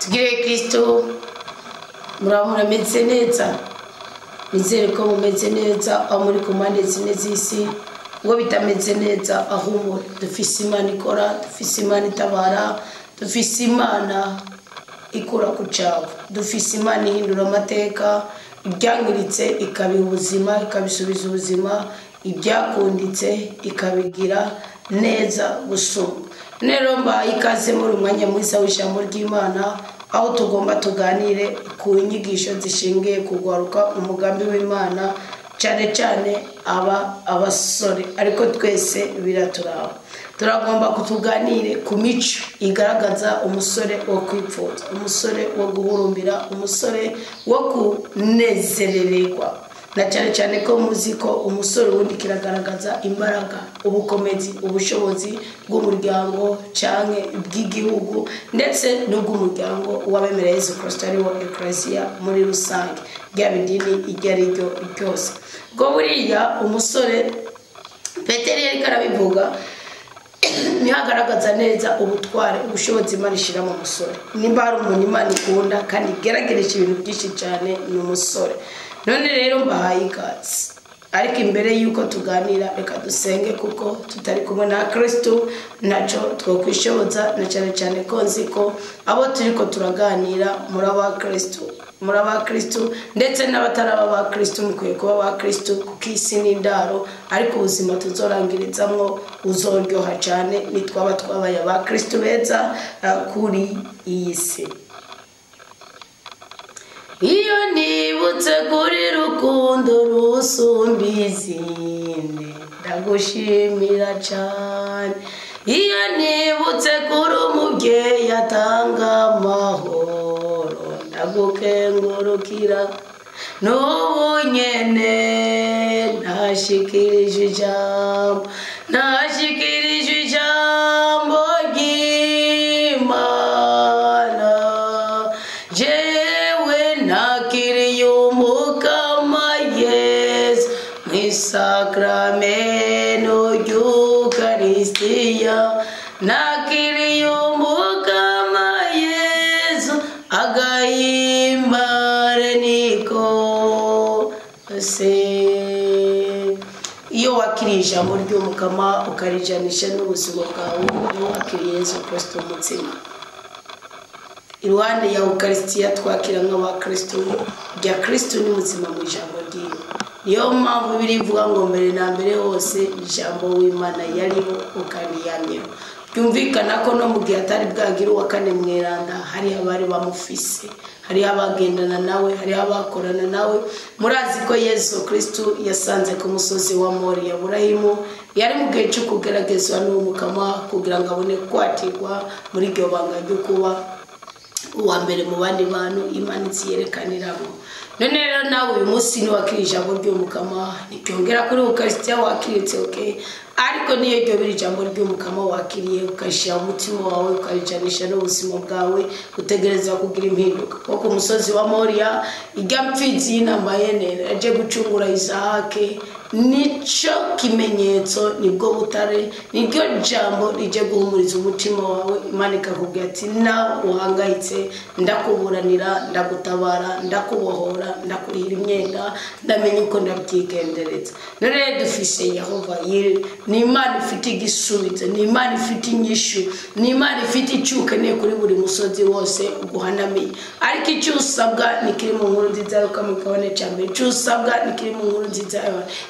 tugire Kristo muramura meze neza nizere ko mumeze neza amuri kumande zine zisi ngo bitameze neza ahumure dufise Imana ikora dufise Imana itabara dufise Imana ikora kucavu dufise Imana ihindura amateka ibyangiritse ikabiha ubuzima ikabisubiza ubuzima ibyakunditse ikabigira neza gusumba nero mba ikaze muri umwanya mwiza w'ijambo ry'Imana aho tugomba tuganire ku nyigisho zishingiye kugwaruka umugambi w'Imana cyane abasore ariko twese biraturaba turagomba kutuganire ku mico igaragaza umusore wo kwipfuza umusore wo guhurumbira umusore wo kunezerererwa na cyane ko muziko umusore wundi kiragaragaza imbaraga ubukomezi ubushobozi bw'umuryango canke bw'igihugu ndetse n'ubw'umuryango w'abemera Yesu Kristo ari wo Ecclesia muri rusange ry'abidini iryari ryo ryose go buriya umusore Petero yari karabivuga nihagaragaza neza ubutware ubushobozi Imana ishira mu musore nimba hari umuntu Imana ikunda kandi geragereje ibintu byinshi cyane n'umusore none rero mbahaye ikaze ariko imbere yuko tuganira reka dusenge kuko tutari kumwe na Kristo naco twokwishoboza na cyane ko nziko abo turiko turaganira muri aba Kristo ndetse n'abataraba ba Kristo mukwiye kuba ba Kristo kukisi n'indaro ariko ubuzima tuzorangirizamwo uzoryoha cyane nitwaba twabaye aba Kristo beza kuri iyi si. Iyo nibutse kuri rukundo rusumba izindi ndagushimira cyane iyo nibutse kuri umubyeyi atanga amahoro ndagukengurukira n'ubu nyene ntashikirije ijambo ry'Imana Sacramento Eucaristia nakiriyumukama Yesu agahimbare niko se iyo wakirija muri ry'umukama ukarijanisha n'ubuzima bwawe iyo wakiriye Yesu Kristo umutima iruhande ya Eucaristia twakira nk'abakristo rya Kristo ni muzima mu ijambo ryiwe niyo mpamvu birivuga ngo mbere na mbere hose ijambo w'Imana yariho ukaniyamyeho byumvikana ko no mu gihe atari bwagira uwa kane mweranda hari abari bamufise hari abagendana nawe hari abakorana nawe murazi ko Yesu Kristo yasanze ku musozi wa Moriya Burahimu yari mu gihe cyo kugeragezwa n'umukama kugira ngo abone kwatirwa muri iryo banga ryo kuba uwa mbere mu bandi bantu Imana iziyerekaniramo none rero nawe uyu munsi ni wakirije ijambo ry'umukama nicyongera kuri Eucharistia wakiritse okay ariko niyo ryo biri ijambo ry'umukama wakiriye ukashira umutima wawe ukarijanisha n'ubuzima bwawe utegereza kugira impinduka kuko umusozi wa Moriya igamfizi y'inamayene aje gucungura Isahake nico kimenyetso nibwo butare nibyo jambo rije guhumuriza umutima wawe Imana ikakubwira ati na uhangayitse ndakuburanira ndagutabara ndakubohora ndakurira imyenda ndamenye uko ndabyigendereza none dufise Yehova yiri ni Imana ifite igisubizo ni Imana ifite inyishu ni Imana ifite icyukeneye kuri buri musozi wose uguhanamiye ariko icyo usabwa nikiri mu nkuru nziza y'ukamikabane cyambere icyo usabwa nikiri mu nkuru nziza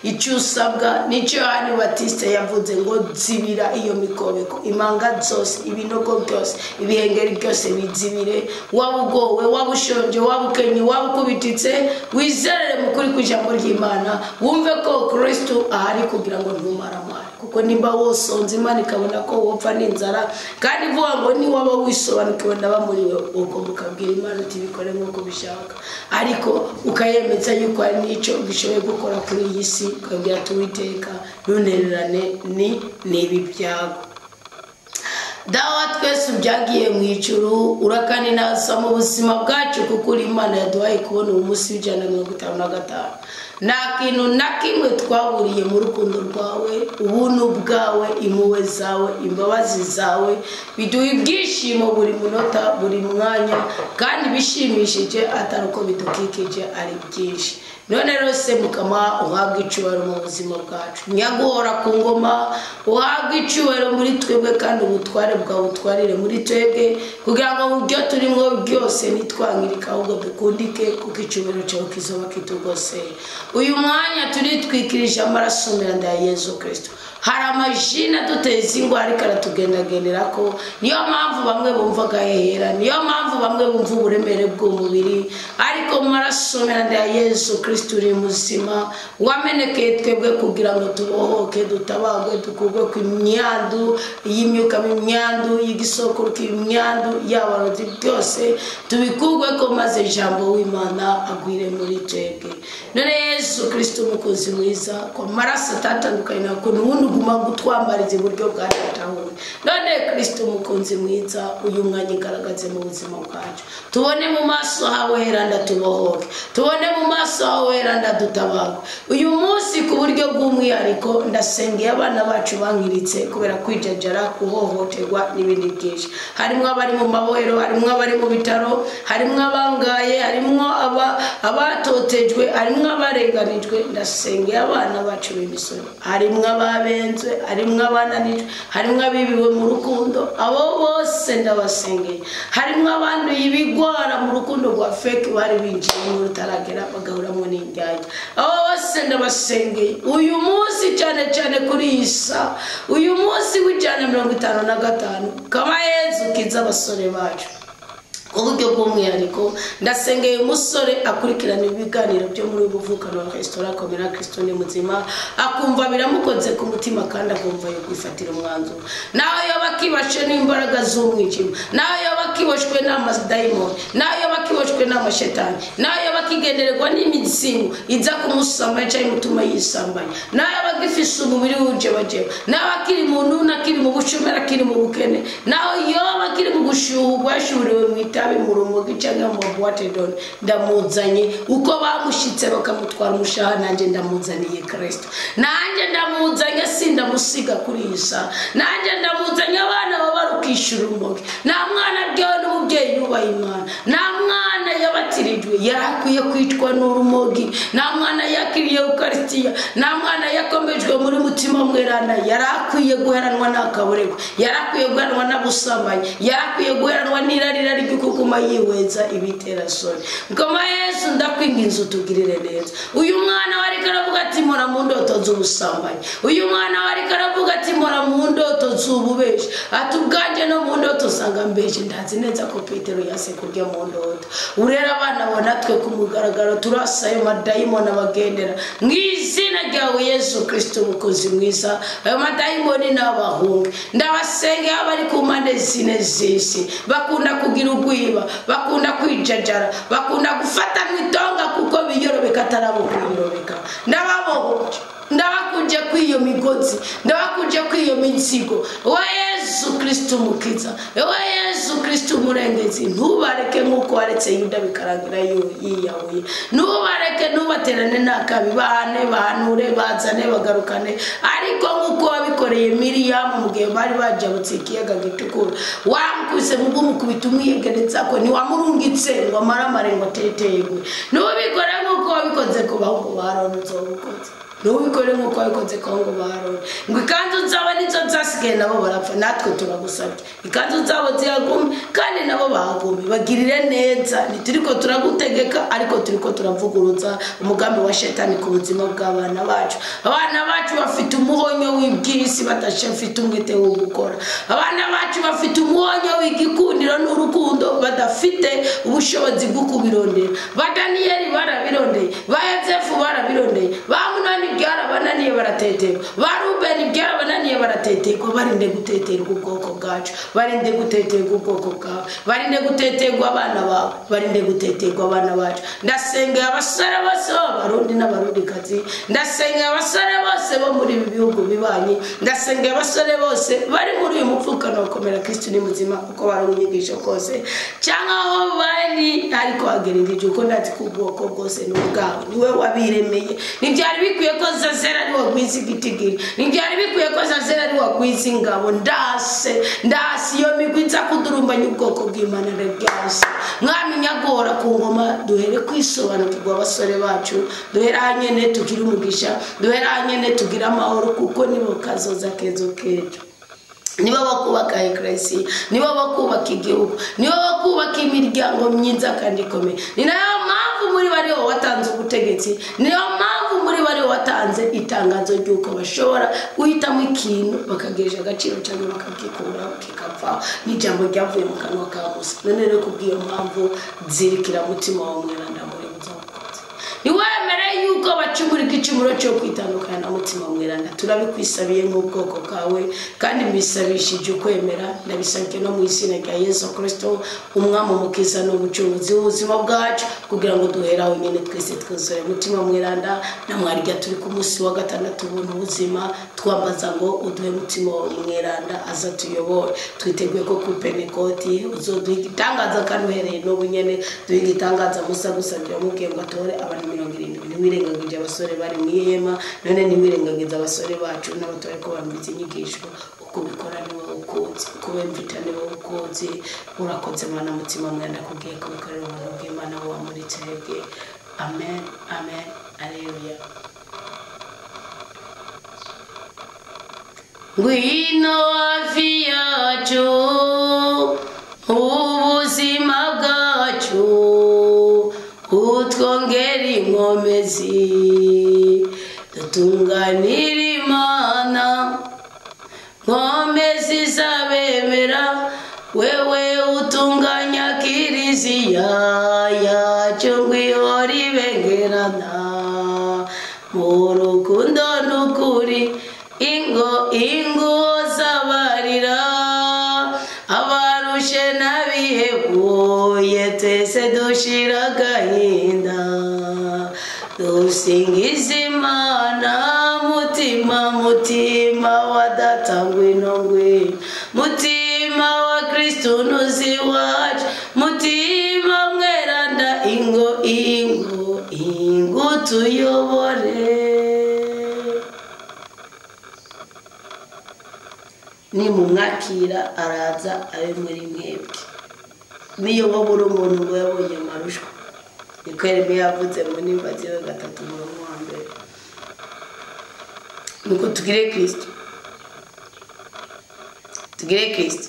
icyo usabwa nicyo Yohani Batiste yavuze ngo zibira iyo mikobeko imanga zose ibinogo byose ibihengeri byose bizibire wabugowe wabushonje wabukenye wabukubititse wizerere mukuri ku ijambo ry'Imana wumve ko Kristo ahari kugira ngo ntumaramare kuko nimba wosonze Imana ikabona ko wopfa n'inzara kandi vuga ngo ni waba wisobanukiwe ndabamuriwe uko mukabwira Imana uti bikore nk'uko bishaka ariko ukayemeza yuko ari nico gishoboye gukora kuri iyi si ukabwira tuwiteka ntunererane nibi byago dawa twese byagiye mu ijuru urakani nasa mu buzima bwacu kuko Imana yaduhaye kubona umunsi w'Ijana 55 nta kintu na kimwe twaburiye mu rukundo rwawe, ubuntu bwawe, impuhwe zawe, imbabazi zawe biduha ibyishimo buri munota buri mwanya, kandi bishimishije atari uko bidukikije ari byinshi. None rero se Mukama uhabwa icyubahiro mu buzima bwacu, nyaguhora ku ngoma, uhabwa icyubahiro muri twebwe, kandi ubutware bwawe butwarire muri twebwe, kugira ngo mu byo turimo byose nitwangirika ahubwo dukundike, kuko icyubahiro cyawe kizoba kitugose. Uyu mwanya turitwikirije amaraso meza ya Yesu Kristo. Hari amajina duteza ingwara ariko aratugendagendera ko, niyo mpamvu bamwe bumva gahera, niyo mpamvu bamwe bumva uburemere bw'umubiri, ariko maraso meza ya Yesu Kristo uri muzima, wamenekeye twebwe kugira ngo tubohoke, dutabagwe, dukurwe ku imyandu y'imyuka, imyandu y'igisoko, imyandu y'abarozi byose, tubikurwe ko maze ijambo w'Imana agwire muri twebwe. None Yesu Kristo umukozi mwiza, kwa maraso atatandukanye na ko n'ubundi uguma gutwambariza uburyo bwa Datawe. None Kristo umukunzi mwiza, uyu mwanya igaragaze mu buzima bwacu, tubone mu maso hawe heranda tubohoke, tubone mu maso hawe heranda dutabaga. Uyu munsi ku buryo bw'umwihariko ndasengeye abana bacu bankiritse kubera kwijajara, kuhohoterwa n'ibindi byinshi. Harimo abari mu mabohero, harimo abari mu bitaro, harimo abangaye, harimo abatotejwe, harimo abarenganijwe. Ndasengeye abana bacu b'imisoro, harimo ababenzwe, harimo abananijwe, harimo abibiwe mu rukundo, abo bose ndabasengeye. Harimo abanduye ibigwara mu rukundo rwa fake bari binjiye mu rutaragera bagahuramo n'indyarya, abo bose ndabasengeye. Uyu munsi cyane cyane kuri Isa, uyu munsi w'ijana 55 kama Yesu kiza abasore bacu uburyo bw'umwihariko. Ndasengeye umusore akurikirana ibiganiro byo muri ubuvukano wa restaurant Komera Kristo ni muzima, akumva biramukoze ku mutima, kandi akumva yo kwifatira umwanzuro. Nawe yo bakibashe n'imbaraga z'umwijima, nawe yo bakiboshwe n'amadayimoni, nawe yo bakiboshwe n'amashetani, nawe yo bakigendererwa n'imizimu iza kumusamba cyangwa mutuma yisambanya, nawe bagifise umubiri wuje bajewe, nawe akiri mu nuna, akiri mu bushomera, akiri mu bukene, nawe yo bakiri mu gushuhurwa, ashuriwe mu itabi, mu rumogi cyangwa mu boîte d'on, ndamuzanye uko bamushitse bakamutwara umushaha, nanjye ndamuzaniye Kristo, nanjye ndamuzanye, sindamusiga kuri Isa, nanjye ndamuzanye. Abana babarukishura urumogi, nta mwana byawe n'umubyeyi yubaha Imana, nta mwana yabatirijwe yarakwiye kwicwa n'urumogi, nta mwana yakiriye Eucharistia, nta mwana yakomejwe muri mutima mwerana, yarakwiye guheranwa n'akaburegwa, yarakwiye guheranwa n'abusambanyi, yarakwiye guheranwa n'irarira ry'ukuguma yiweza ibitera soni. Ngoma Yesu ndakwinginze utugirire neza. Uyu mwana wari karavuga ati mpora mu ndoto z'ubusambanyi, uyu mwana wari karavuga ati mpora mu ndoto z'ububeshi, atubwanje no mu ndoto usanga mbeshe. Ndazi neza ko Petero yase kurya mu ndoto. Urera abana bonatwe ku mugaragaro turasayo madayimoni abagendera mu izina ryawe Yesu Kristo umukozi mwiza. Ayo madayimoni n'abahungu ndabasenge abari ku mpande zine z'isi, bakunda kugira ugwiba, bakunda kwijajara, bakunda gufata mwitonga kuko biyorobeka atarabo kwiyorobeka. Ndababohoje, ndabakuje kwiyo migozi, ndabakuje kwiyo mizigo. Wa Yesu Kristo umukiza, wa Yesu Kristo umurengezi, ntubareke nk'uko waretse Yuda bikarangira yiyahuye. Ntubareke, ntubaterane n'akabi, bahanure, bazane, bagarukane, ariko nk'uko wabikoreye Miriyamu mu gihe bari bajabutse ikiyaga gitukura, wamukubise mu bw'umukubita umwiyegereza ko ntiwamurungitse ngo amaramare ngo ateteyegwe. Ntubikore nk'uko wabikoze ku bahungu ba Aroni, uzobukoze. Nubikore nk'uko wabikoze ku bahungu ba Aroni, ngo ikanzu zabo nizo zasigaye nabo barapfa, natwe turagusabye ikanzu zabo zihagume kandi nabo bahagume. Bagirire neza, ntituriko turagutegeka, ariko turiko turavuguruza umugambi wa shetani ku buzima bw'abana bacu. Abana bacu bafite umuhonyo w'ibyisi, badashafite umwete wo gukora. Abana bacu bafite umuhonyo w'igikundiro n'urukundo, badafite ubushobozi bwo kubirondera. Ba Daniyeli barabirondeye, ba Yosefu barabirondeye, ba Munani byarabananiye baratetewe, ba Rubeni byarabananiye baragiye barateterwa, barinde guteterwa ubwoko bwacu, barinde guteterwa ubwoko bwawe, barinde guteterwa abana bawe, barinde guteterwa abana bacu. Ndasengera abasore bose b'abarundi n'abarundikazi, ndasengera abasore bose bo muri ibi bihugu bibanye, ndasengera abasore bose bari muri uyu mupfukano ukomera Kristo ni muzima uko barunyigisha kose cyangwa aho bari ariko hagererije uko ndati ku bwoko bwose n'ubwawe niwe wabiremeye. Ntibyari bikwiye ko Zazera ari wagwiza igitigiri, ntibyari bikwiye ko Zazera ari wagwiza ingabo. Ndase iyo migwiza kudurumbanya ubwoko bw'Imana ndabyase mwami nyagora ku ngoma. Duhere kwisobanukirwa abasore bacu, duhere hanyene tugira umugisha, duhere hanyene tugira amahoro kuko nibo kazoza kezo kejo, nibo bakubaka eklesi, nibo bakubaka igihugu, nibo bakubaka imiryango myiza kandi ikomeye. Ni nayo mpamvu muri bariho watanze ubutegetsi, niyo mpamvu muri bariho watanze itangazo ry'uko bashobora guhitamo ikintu bakagejeje agaciro cyangwa bakagikura kikapfa n'ijambo ryavuye mu kanwa ka Musa. None rero kubw'iyo mpamvu zirikira mutima wa mweranda muri muzakoze, niwemere yuko bacumura igicumuro cyo kwitandukanya na mutima mweranda. Turabikwisabiye nk'ubwoko bwawe kandi mbisabishije ukwemera, ndabisabye no mu izina rya Yesu Kristo umwami umukiza n'umucunguzi w'ubuzima bwacu, kugira ngo duheraho nyene twese twuzure mutima mweranda. Na mwarya turi ku munsi wa gatandatu ubuntu ubuzima, twambaza ngo uduhe mutima mweranda aza tuyobore. Twiteguye ko ku Pentekoti uzoduha igitangaza kandi uhereye n'ubu nyene duha igitangaza. Musa gusabye wamubwiye ngo atore abantu 70. Ntiwirengagije abasore bari mu ihema, none ntiwirengagize abasore bacu n'abatore ko bambitse inyigisho. Uko bikora niwe ukuzi, uko bemvita niwe ukuzi. Urakoze Mana mutima mweranda kubwiye ko bikorera ubuntu bw'Imana wamuritse hebwe. Amen, amen, alleluia. Ngwino hafi yacu ubuzima bwacu, utwongera inkomezi, dutunganira Imana, nkomezi zabemera, wewe utunganya kiriziya yacu ngwihora ibengerana mu rukundo n'ukuri. Ingo zabarira abarushe n'abihebuye, twese dushira agahinda dusingiza Imana. Mutima wa data ngwino ngwino, mutima wa Kristo nuzi wacu, mutima mweranda ingo tuyobore. Nimumwakira araza abe muri mwebwe. Niyo wabura umuntu ngo yabonye amarushwa, niko Yeremiya yavuze mu Nimbazi 3:1. Nuko tugire Kristo, tugire Kristo.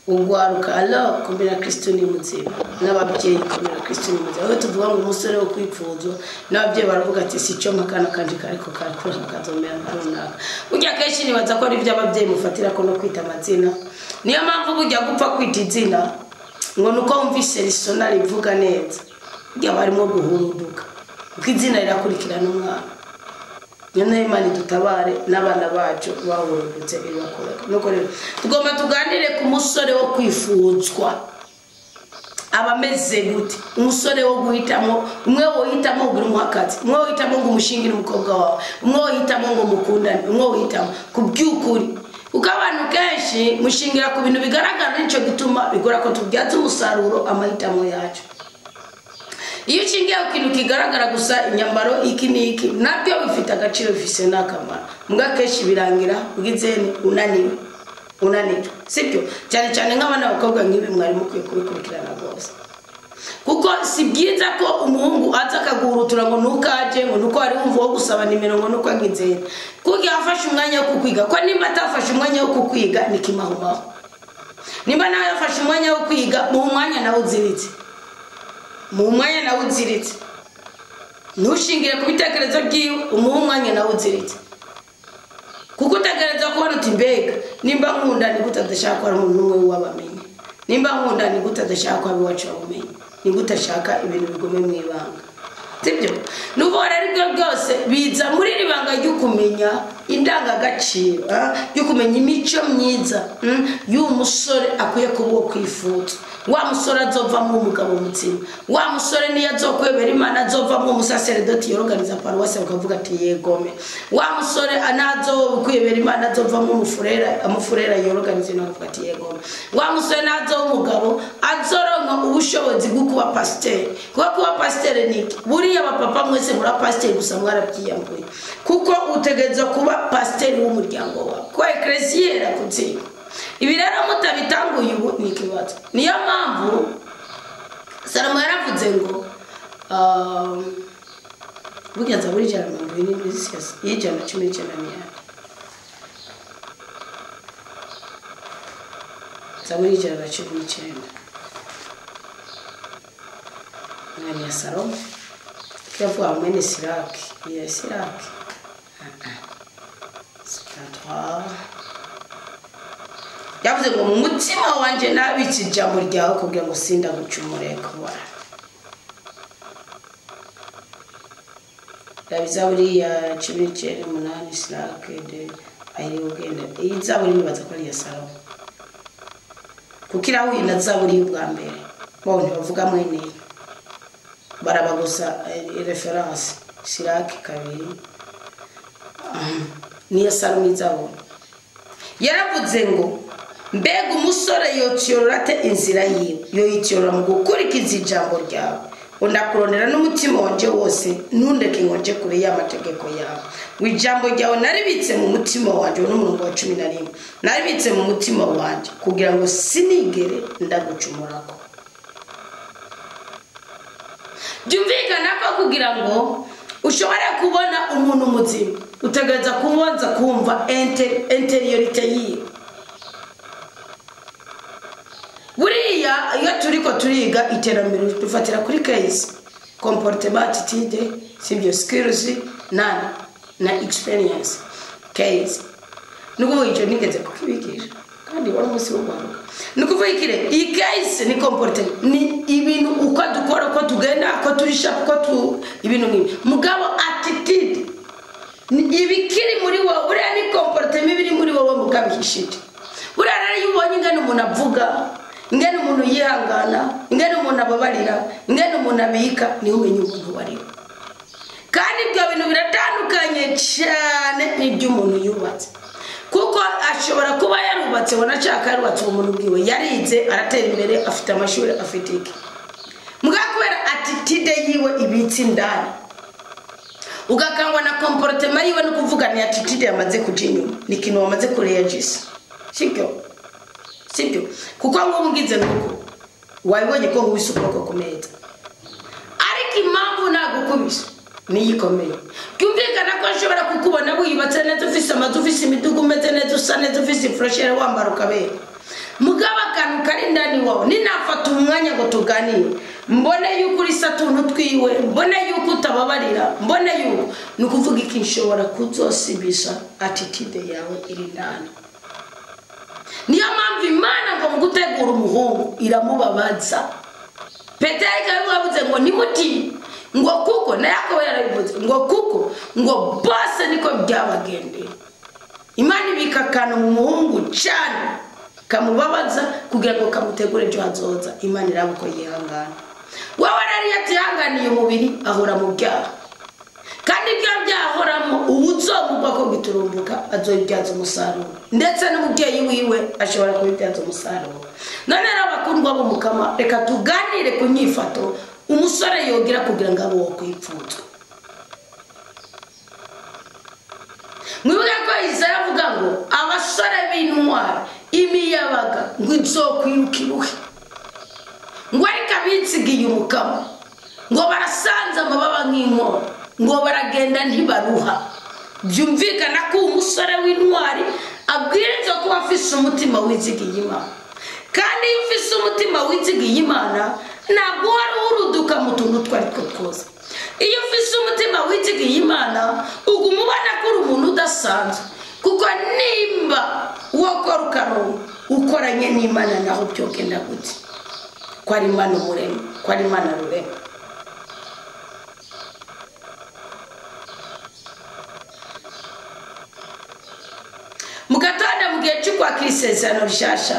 Ugwaruka Allah kumbira Kristo ni muzima, n'ababyeyi kumbira Kristo ni muzima. Aho tuvuga ngo umusore wo kwipfuzwa, n'ababyeyi baravuga ati si cyo makana kanje kariko kakura kazomera runaka. Burya kenshi nibaza ko ari by'ababyeyi mufatira ko no kwita amazina. Niyo mpamvu burya gupfa kwita izina ngo nuko umvise risona rivuga neza, burya barimo guhuruduka kuko izina rirakurikirana umwana. Nyene Imana dutabare n'abana bacu bahurudutse bibakoreka. Nuko rero tugomba tuganire ku musore wo kwifuzwa. Abameze gute? Umusore wo guhitamo, umwe wo hitamo guri muhakazi, umwe wo hitamo ngo umushingire umukobwa wawe, umwe wo hitamo ngo mukundane, umwe wo hitamo kubyukuri. Uko abantu kenshi mushingira ku bintu bigaragara, nico gituma bigora ko tubyaza umusaruro amahitamo yacu. Iyo ukingiye ku kintu kigaragara gusa inyambaro iki niki, nabyo bifite agaciro, bifise n'akamaro. Mbwa kenshi birangira ugizeni unaniwe, sibyo? Cyane cyane nk'abana bakobwa nk'ibi mwari mukwiye kubikurikirana rwose, kuko si byiza ko umuhungu aza akagurutura ngo nukaje, ngo nuko ari wumva wo gusaba nimero, ngo nuko agizeni kuko yafashe umwanya wo kukwiga. Ko nimba atafashe umwanya wo kukwiga nikimahumaho, nimba nawe yafashe umwanya wo kwiga, mu mwanya nawe uziritse, mu mwanya nawe uziritse. Ntushingire ku bitekerezo by'iwe, umuha umwanya nawe uziritse, kuko utagereza kubona uti mbega nimba nkunda ni gute adashaka ko ari umuntu umwe wabamenye, nimba nkunda ni gute adashaka ko abiwacu bamenye, ni gute ashaka ibintu bigome mu ibanga. sibyo nubora aribyo byose biza muri ribanga ryo kumenya indangagaciro yo kumenya imico myiza y'umusore akuye kubo kwifuza wa musore azovamo umugabo mutsima wa musore niyo azokwebera Imana azovamo umusaseredoti yorganiza paruwasi ukavuga ati yegome wa musore anazo kwebera Imana azovamo umufurera yorganiza ukavuga ati yegome wa musore nazo umugabo azoronka ubushobozi bwo kuba pasteur kuba pasteur niki buriya abapapa mwese muri pasteur gusa mwarabyiyambuye kuko utegeza kuba pasteur w'umuryango wawe ko ecclesiera kutsiko ibi rero mutabitanguye ubu ni kibazo niyo mpamvu Salomo yaravuze ngo bugenza buri jana mu bintu bizisias yijana 19 Zaburi jana 19 nani ya Salomo kiavuga mwene Siraki ya Siraki yavuze ngo mu mutima wanje nabitse ijambo ryawe kugira ngo sinda gucumure kubara Zaburi ya 19:8 Siraki de ayiri ugenda iyi Zaburi nibaza ko ari ya Salomo kukira huye na Zaburi y'ubwa mbere bone bavuga mwene baraba gusa reference Siraki kabiri ni ya Salomo Zaburi yaravuze ngo mbega umusore yotiyorate inzira yiwe yoyitiyorora mu gukurikiza ijambo ryawe undakuronera n'umutima wanje wose nundeke ngonje kure y'amategeko yawe wijambo ryawe naribitse mu mutima wanje n'umurongo wa 11 naribitse mu mutima wanje kugira ngo sinigere ndagucumurako byumvikana ko kugira ngo ushobora kubona umuntu muzima utegereza kubanza kumva interiorite yiwe buriya iyo turiko turiga iterambere dufatira kuri case comportement attitude sibyo skills na experience case nuko icyo nigeze kukibigisha kandi wari umunsi w'ubwanwa nukuvuga ikire iyi case ni comportement ni ibintu uko dukora ko tugenda ko turisha ko ibintu ngibi mugabo attitude ibikiri muri wowe buriya ni comportement biri muri wowe mugabishite buriya rero yubonye ngene umuntu avuga ngene umuntu yihangana ngene umuntu ababarira ngene umuntu abika ni umenye umuntu wari kandi ibyo bintu biratandukanye cyane n'ibyo umuntu yubatse kuko ashobora kuba yarubatse wanashaka yarubatse umuntu bwiwe yarize aratera imbere afite amashuri afite iki mugakubera attitude yiwe ibitsi ndani ugakangwa na comportement yiwe no kuvuga ni attitude yamaze kujinyuma ni kintu wamaze kureagisa sibyo kuko ngo ngize nuko wabibonye ko ngubisukoko kumeza ariko impamvu nagukubisha niyikomeye cyumvikana ko nshobora kukubona wibatse neza ufise amazu ufise imidugu umeze neza usa neza ufise freshere wambara ukabera mugaba kantu kari ndani wawe ninafata umwanya ngo tuganire mbone yuko uri satuntu twiwe mbone yuko utababarira mbone yuko nukuvuga iki nshobora kuzosibisha attitude yawe iri ndani niyo mpamvu Imana ngo mugutegura umuhungu iramubabaza Petero yavuze ngo nimuti ngo kuko na Yakobo yarabivuze ngo kuko ngo bose niko byabagendeye Imana ibikakana mu muhungu cyane kamubabaza kugira ngo kamutegure ejo hazoza Imana irabuko yihangana wawe rari yatihanganiye umubiri ahora mu byaha kandi ibyo byahoramo ubuzomugwa ko giturumbuka azoyibyaza umusaruro ndetse n'umubyeyi wiwe ashobora kubibyaza umusaruro none abakundwa bo mukama reka tuganire ku nyifato umusore yogira kugira ngo abo kwipfutswa mwibuke ko Isaya avuga ngo abasore b'intwari imiyabaga ngo izokwirukiruhe ngo ariko abitsigiye umukama ngo barasanze amababa nk'inkoro ngo baragenda ntibaruha byumvikana ko umusore w'intwari abwirizwa kuba afise umutima wizigiye Imana kandi iyo ufise umutima wizigiye Imana ntabwo wari uruduka mu tuntu twari twose iyo ufise umutima wizigiye Imana uguma ubona ko uri umuntu udasanzwe kuko nimba wakora ukaronka ukoranye n'Imana naho byogenda gute ko ari Imana umurema ko ari Imana rurema cyo kwakira isezerano rishasha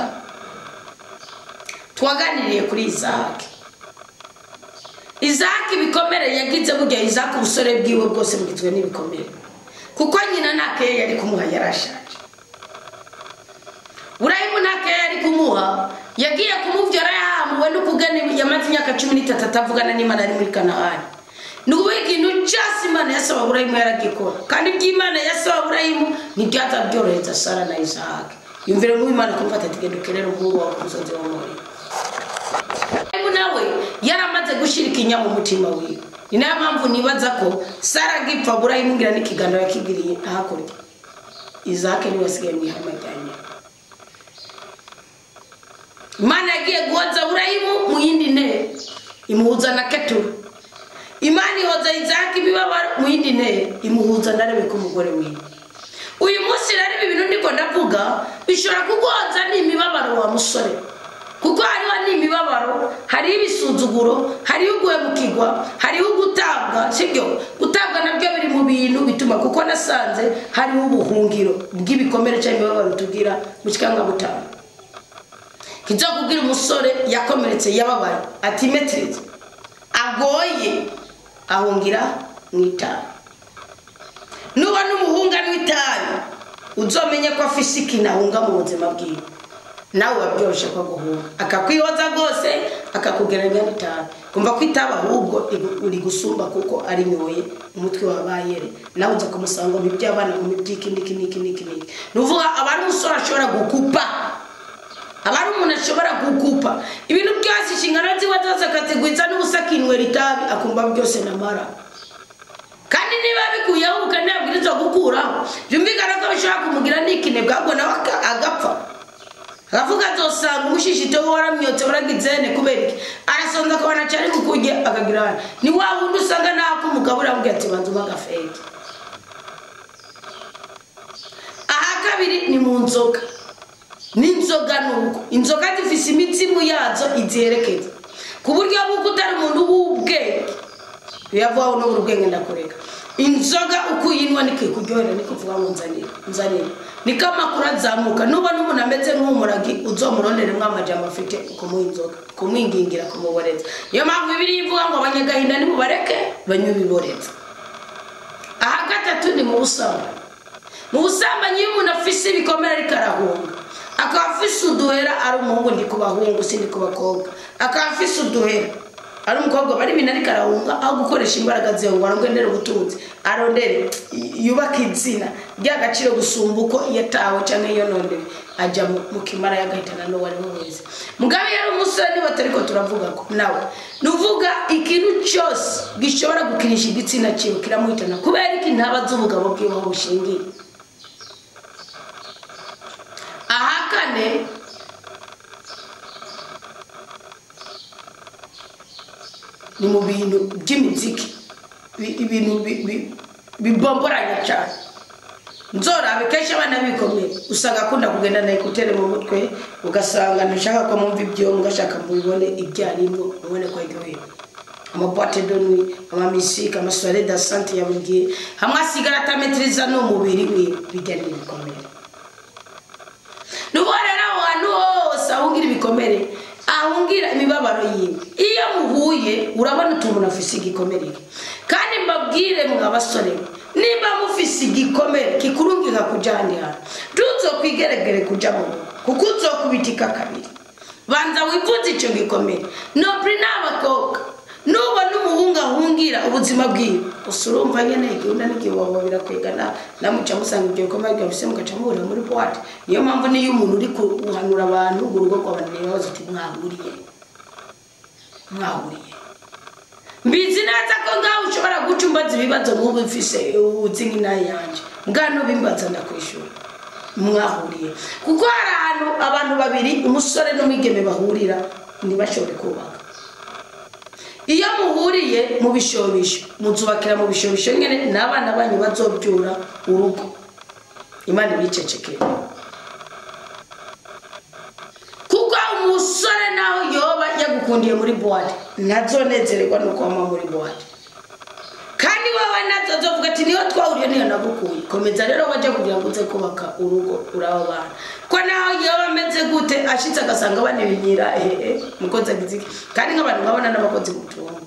twaganiriye kuri Isaki bikomere yagize burya Isaki ubusore bwiwe bwose bugizwe n'ibikomere kuko nyina nake yari kumuha yarashaje Burayimu nake yari kumuha yagiye kumuvyara yamuwe no kugana yamaze imyaka 13 atavugana n'Imana ari muri Kanaani nuko ikintu cyose Imana yasaba Burayimu yaragikora kandi by'Imana yasaba Burayimu nibyaza byoroheza Sara na Isaki yumvire mu Imana kumva atategedukerera umuhungu wa kuzoze wa muri nawe yaramaze gushirika inyama umutima wiwe ni nayo mpamvu nibaza ko Sara gipfa Burayimu ngira n'ikigano yakigiriye hakurya Isaki ni wasigaye mwihamaganye Imana yagiye guhoza Burayimu mu yindi ntebe imuhuza na Ketura Imana ihoza Isaki bibabara mu yindi ntebe imuhuza na Rebeka umugore wiwe uyu munsi rero ibi bintu ndiko ndavuga bishobora kuguhoza n'imibabaro wa musore kuko hariho n'imibabaro hari ibisuzuguro hari uguhemukirwa hari ugutabwa sibyo gutabwa nabyo biri mu bintu bituma kuko nasanze hari ubuhungiro bw'ibikomere cyangwa imibabaro tugira mu kikanga butano kizo kugira umusore yakomeretse yababaye atimetreze agoye ahungira mwitari nuba n'umuhunga n'itari uzomenye ko afise ikinahunga mu buzima bwiwe nawe wabyoroshe ko guhunga akakwihoza gose akakugeranya n'itari kumva ko itaba ahubwo uri gusumba kuko ari nyoye umutwe wabayere nawe uza kumusanga mu by'abana mu byiki niki nuvuga abari umusore ashobora gukupa abari umuntu ashobora gukupa ibintu byose ishingano ziwe zose akazigwiza n'ubusakinwe ritabi akumva byose namara kandi niba bikuyeho ukanabwirizwa gukuraho byumvikana ko bishobora kumugira n'ikinebwe ahubwo nawe agapfa akavuga azosanga umushishito waramyotse uragizene kubera iki arasonza akabona cyari kukurya akagirana ni wa wundi usanga nako umugabo uravuga ati banza umagafeke aha kabiri ni mu nzoga n'inzoga nuko inzoga zifise imitsimu yazo iziherekeza ku buryo bw'uko utari umuntu w'ubwenge yavuga no urubwenge ndakoreka inzoga ukuyinwa nikikuryohera nikuvuga ngo nzanira nikama kurazamuka nuba n'umuntu ameze nk'umuragi uzomurondere mwamajambo afite kumuha inzoga kumwingingira kumuboreza iyo mpamvu ibiri ivuga ngo abanyagahinda nimubareke banyubiboreza aha gatatu ni mu busambanyi iyo umuntu afise ibikomere ariko arahunga akafise uduhera ari umuhungu ndi kubahungu sindi kubakobwa akafise uduhera ari umukobwa bari binari karahunga aho gukoresha imbaraga ziyo ngo arondere ubutunzi arondere yubaka izina ry'agaciro gusumba uko yatawe cyangwa iyo nondere ajya mu kimara yagahitana no wari wese mugabe yari umusore niba tariko turavuga ko nawe nuvuga ikintu cyose gishobora gukinisha igitsina cyiwe kiramuhitana kubera iki ntaba z'ubugabo bwiwe aho bushingiye aha kane ni mu bintu by'imiziki ibintu bibomboranya cyane nzora bikesha abana bikomeye usanga akunda kugenda na ekutere mu mutwe ugasanga ntashaka ko mumva ibyo ngashaka mubibone ibyarimo ubone ko igihe amaboîte de nuit amamisika amasore da santé yabugiye hamwe asigara atametriza no mubiri we bijyanye bikomeye nuborera abantu hose ahungira ibikomere ahungira imibabaro yiwe iyo muhuye urabona umuntu afise igikomere kandi mbabwire mwabasore nimba mufise igikomere kikurungika kujandira tuzo kwigeregere kuja mu kuko uzokubitika kabiri banza wivuze ico gikomere no prinabakobwa nuba n'umuhunga ahungira ubuzima bwiwe usurumva nyene igunda n'igiwabo birakwegana namuca musanga ibyo bikomere byose mugacamura muri boîte niyo mpamvu niyo umuntu uri kuhanura abantu urugo rw'abantu bazo ati mwahuriye mbizi neza ko ngaho ushobora gucumbaza ibibazo nk'ubu mfise uzingi nayo yanje ngano bimbaza ndakwishura mwahuriye kuko hari ahantu abantu babiri umusore n'umwigeme bahurira ntibashobore kubaka iyo muhuriye mu bishobisho muzubakira mu bishobisho nyene n'abana banyu bazobyura urugo Imana ibicecekeye kuko umusore naho yoba yagukundiye muri boîte nazonezererwa no kwama muri boîte kandi wowe nazo azovuga ati niyo twahuriye niyo nagukuye komeza rero baje kugira ngo uze kubaka urugo uraba bana ko naho yaba ameze gute ashitse agasanga bane binyira mukoze giziki kandi nk'abantu babona n'abakozi gutunga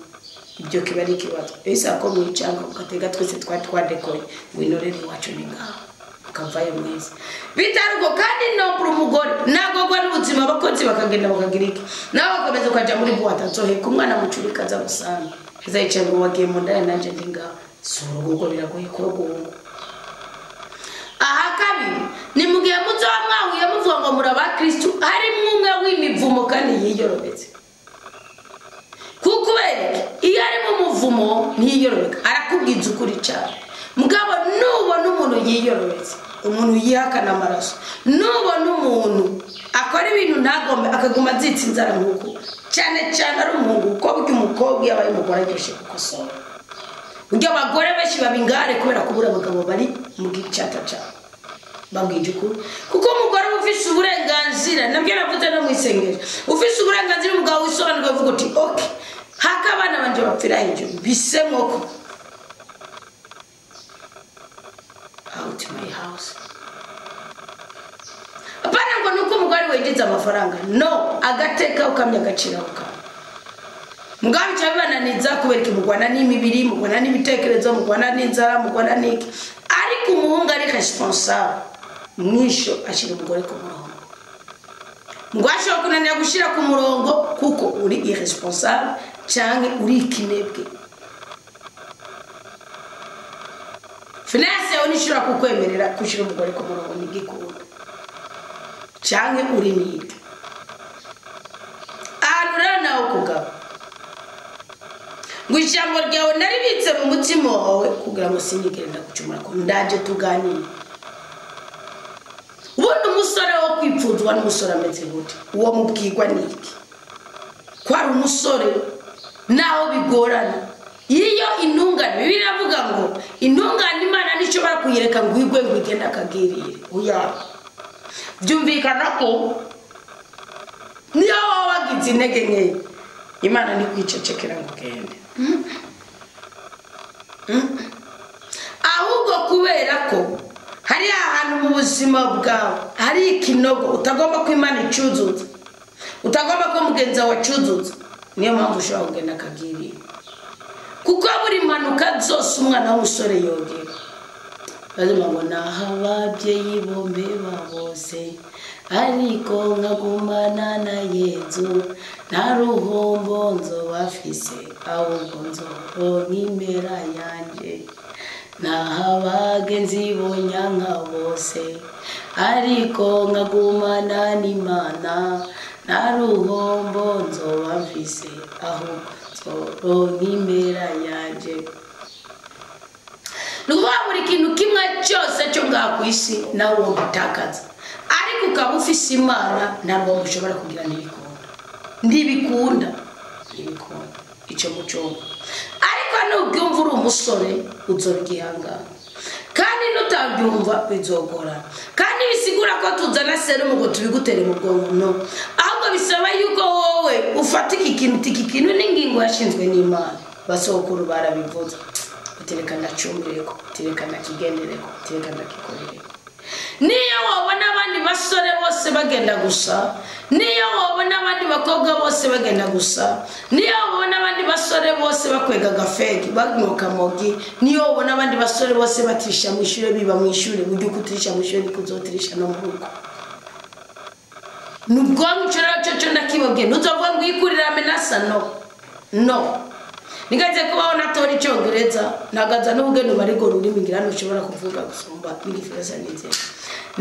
ibyo kiba ari kibazo ese ako mwicanga ukatega twese twadekoye winorere wacu ningaho kavayo mwese bitarugo kandi no pro umugore nago gwa n'ubuzima abakozi bakagenda bakagirika nawe bakomeza ukaja muri buwata nzohe kumwana mucurika za gusanga kizayice ngo wagiye mu ndaya nanje ndingaho suru gugo biragoye kurogunga aha kabiri ni mugihe muzo wamwahuye muvuga ngo muri abakristo hari mwumwe w'imivumo kandi yiyorobetse kuko bereke iyo ari mu muvumo ntiyorobeka arakubwiza ukuri cyane mugabo nubona umuntu yiyorobetse umuntu yihakana amaraso nubona umuntu akora ibintu ntagombe akaguma azitsa inzara nk'uko cyane cyane ari umuhungu uko burya umukobwa yabaye umugore aryoshe gukosora burya abagore benshi babingare kubera kubura abagabo bari mu gicata cyane babwije ukuri kuko umugore ufise uburenganzira nabyo navuze no mwisengero ufise uburenganzira umugabo wisobanura uvuga uti okay haka abana banje bapfira hejuru bisemoko out my house apana ngo nuko umugore wejeza amafaranga no agateka ukamya agacira uka mugabe cyabibananiza kubereka mugwana n'imibiri mugwana n'ibitekerezo mugwana n'inzara mugwana n'iki ariko umuhungu ari responsable mwisho ashira umugore ku murongo mugwasho kunanira gushira ku murongo kuko uri irresponsable cyangwa uri kinebwe finance onishura kukwemerera kushira umugore ku murongo n'igikunda cyangwa uri nibwe anura nawo kugaba ngwijambo ryawe naribitse mu mutima wawe kugira ngo sinigenda gucumura ko ndaje tuganire ubundi umusore wo kwipfuzwa n'umusore ameze gute uwo mubwirwa niki kwari umusore naho bigorana iyo intungane biravuga ngo intungane Imana nico bakuyereka ngo igwe ngo igenda akagirire uya byumvikana ko niyo wagize intege nke Imana ni kwicecekera ngo gende ahubwo kubera ko hari ahantu mu buzima bwawe hari ikinogo utagomba ko Imana icuzuza utagomba ko mugenza wa cuzuza niyo mpamvu ushobora kugenda akagirira kuko buri mpanuka zose umwana w'umusore yogera bazima ngo naho ababyeyi bombe babose ariko nkagumana na Yezu nta ruhombo nzobafise ahubwo nzoronka impera yanje naho abagenzi bonyanka bose ariko nkagumana n'Imana nta ruhombo nzobafise ahubwo nzoronka impera yanje nuba buri kintu kimwe cyose cyo ngakwisi nawo gutakaza ariko ukaba ufise Imana ntabwo ushobora kugira ntibikunda icyo mucongo ariko nubyumva uri umusore uzorigihangana kandi nutabyumva bizogora kandi bisigura ko tuzana serumu ngo tubigutere mu bwonko no ahubwo bisaba yuko wowe ufata iki kintu n'ingingo yashinzwe n'Imana basokuru barabivuze utereka ndacumbireko utereka ndakigendereko utereka ndakikorereko niyo wabona abandi basore bose bagenda gusa niyo wabona abandi bakobwa bose bagenda gusa niyo wabona abandi basore bose bakwega gafegi bagnoka mogi niyo wabona abandi basore bose batirisha mu ishure biba mu ishure buryo kutirisha mu ishure nikuzotirisha no mu rugo nubwo cyo ndakibabwiye ntuzovuga ngo ikurira amenasa no nigaze kubaho natora icyongereza nagaza n'ubugeni barigo rurimi ngira ntushobora kuvuga gusumba n'igifaransa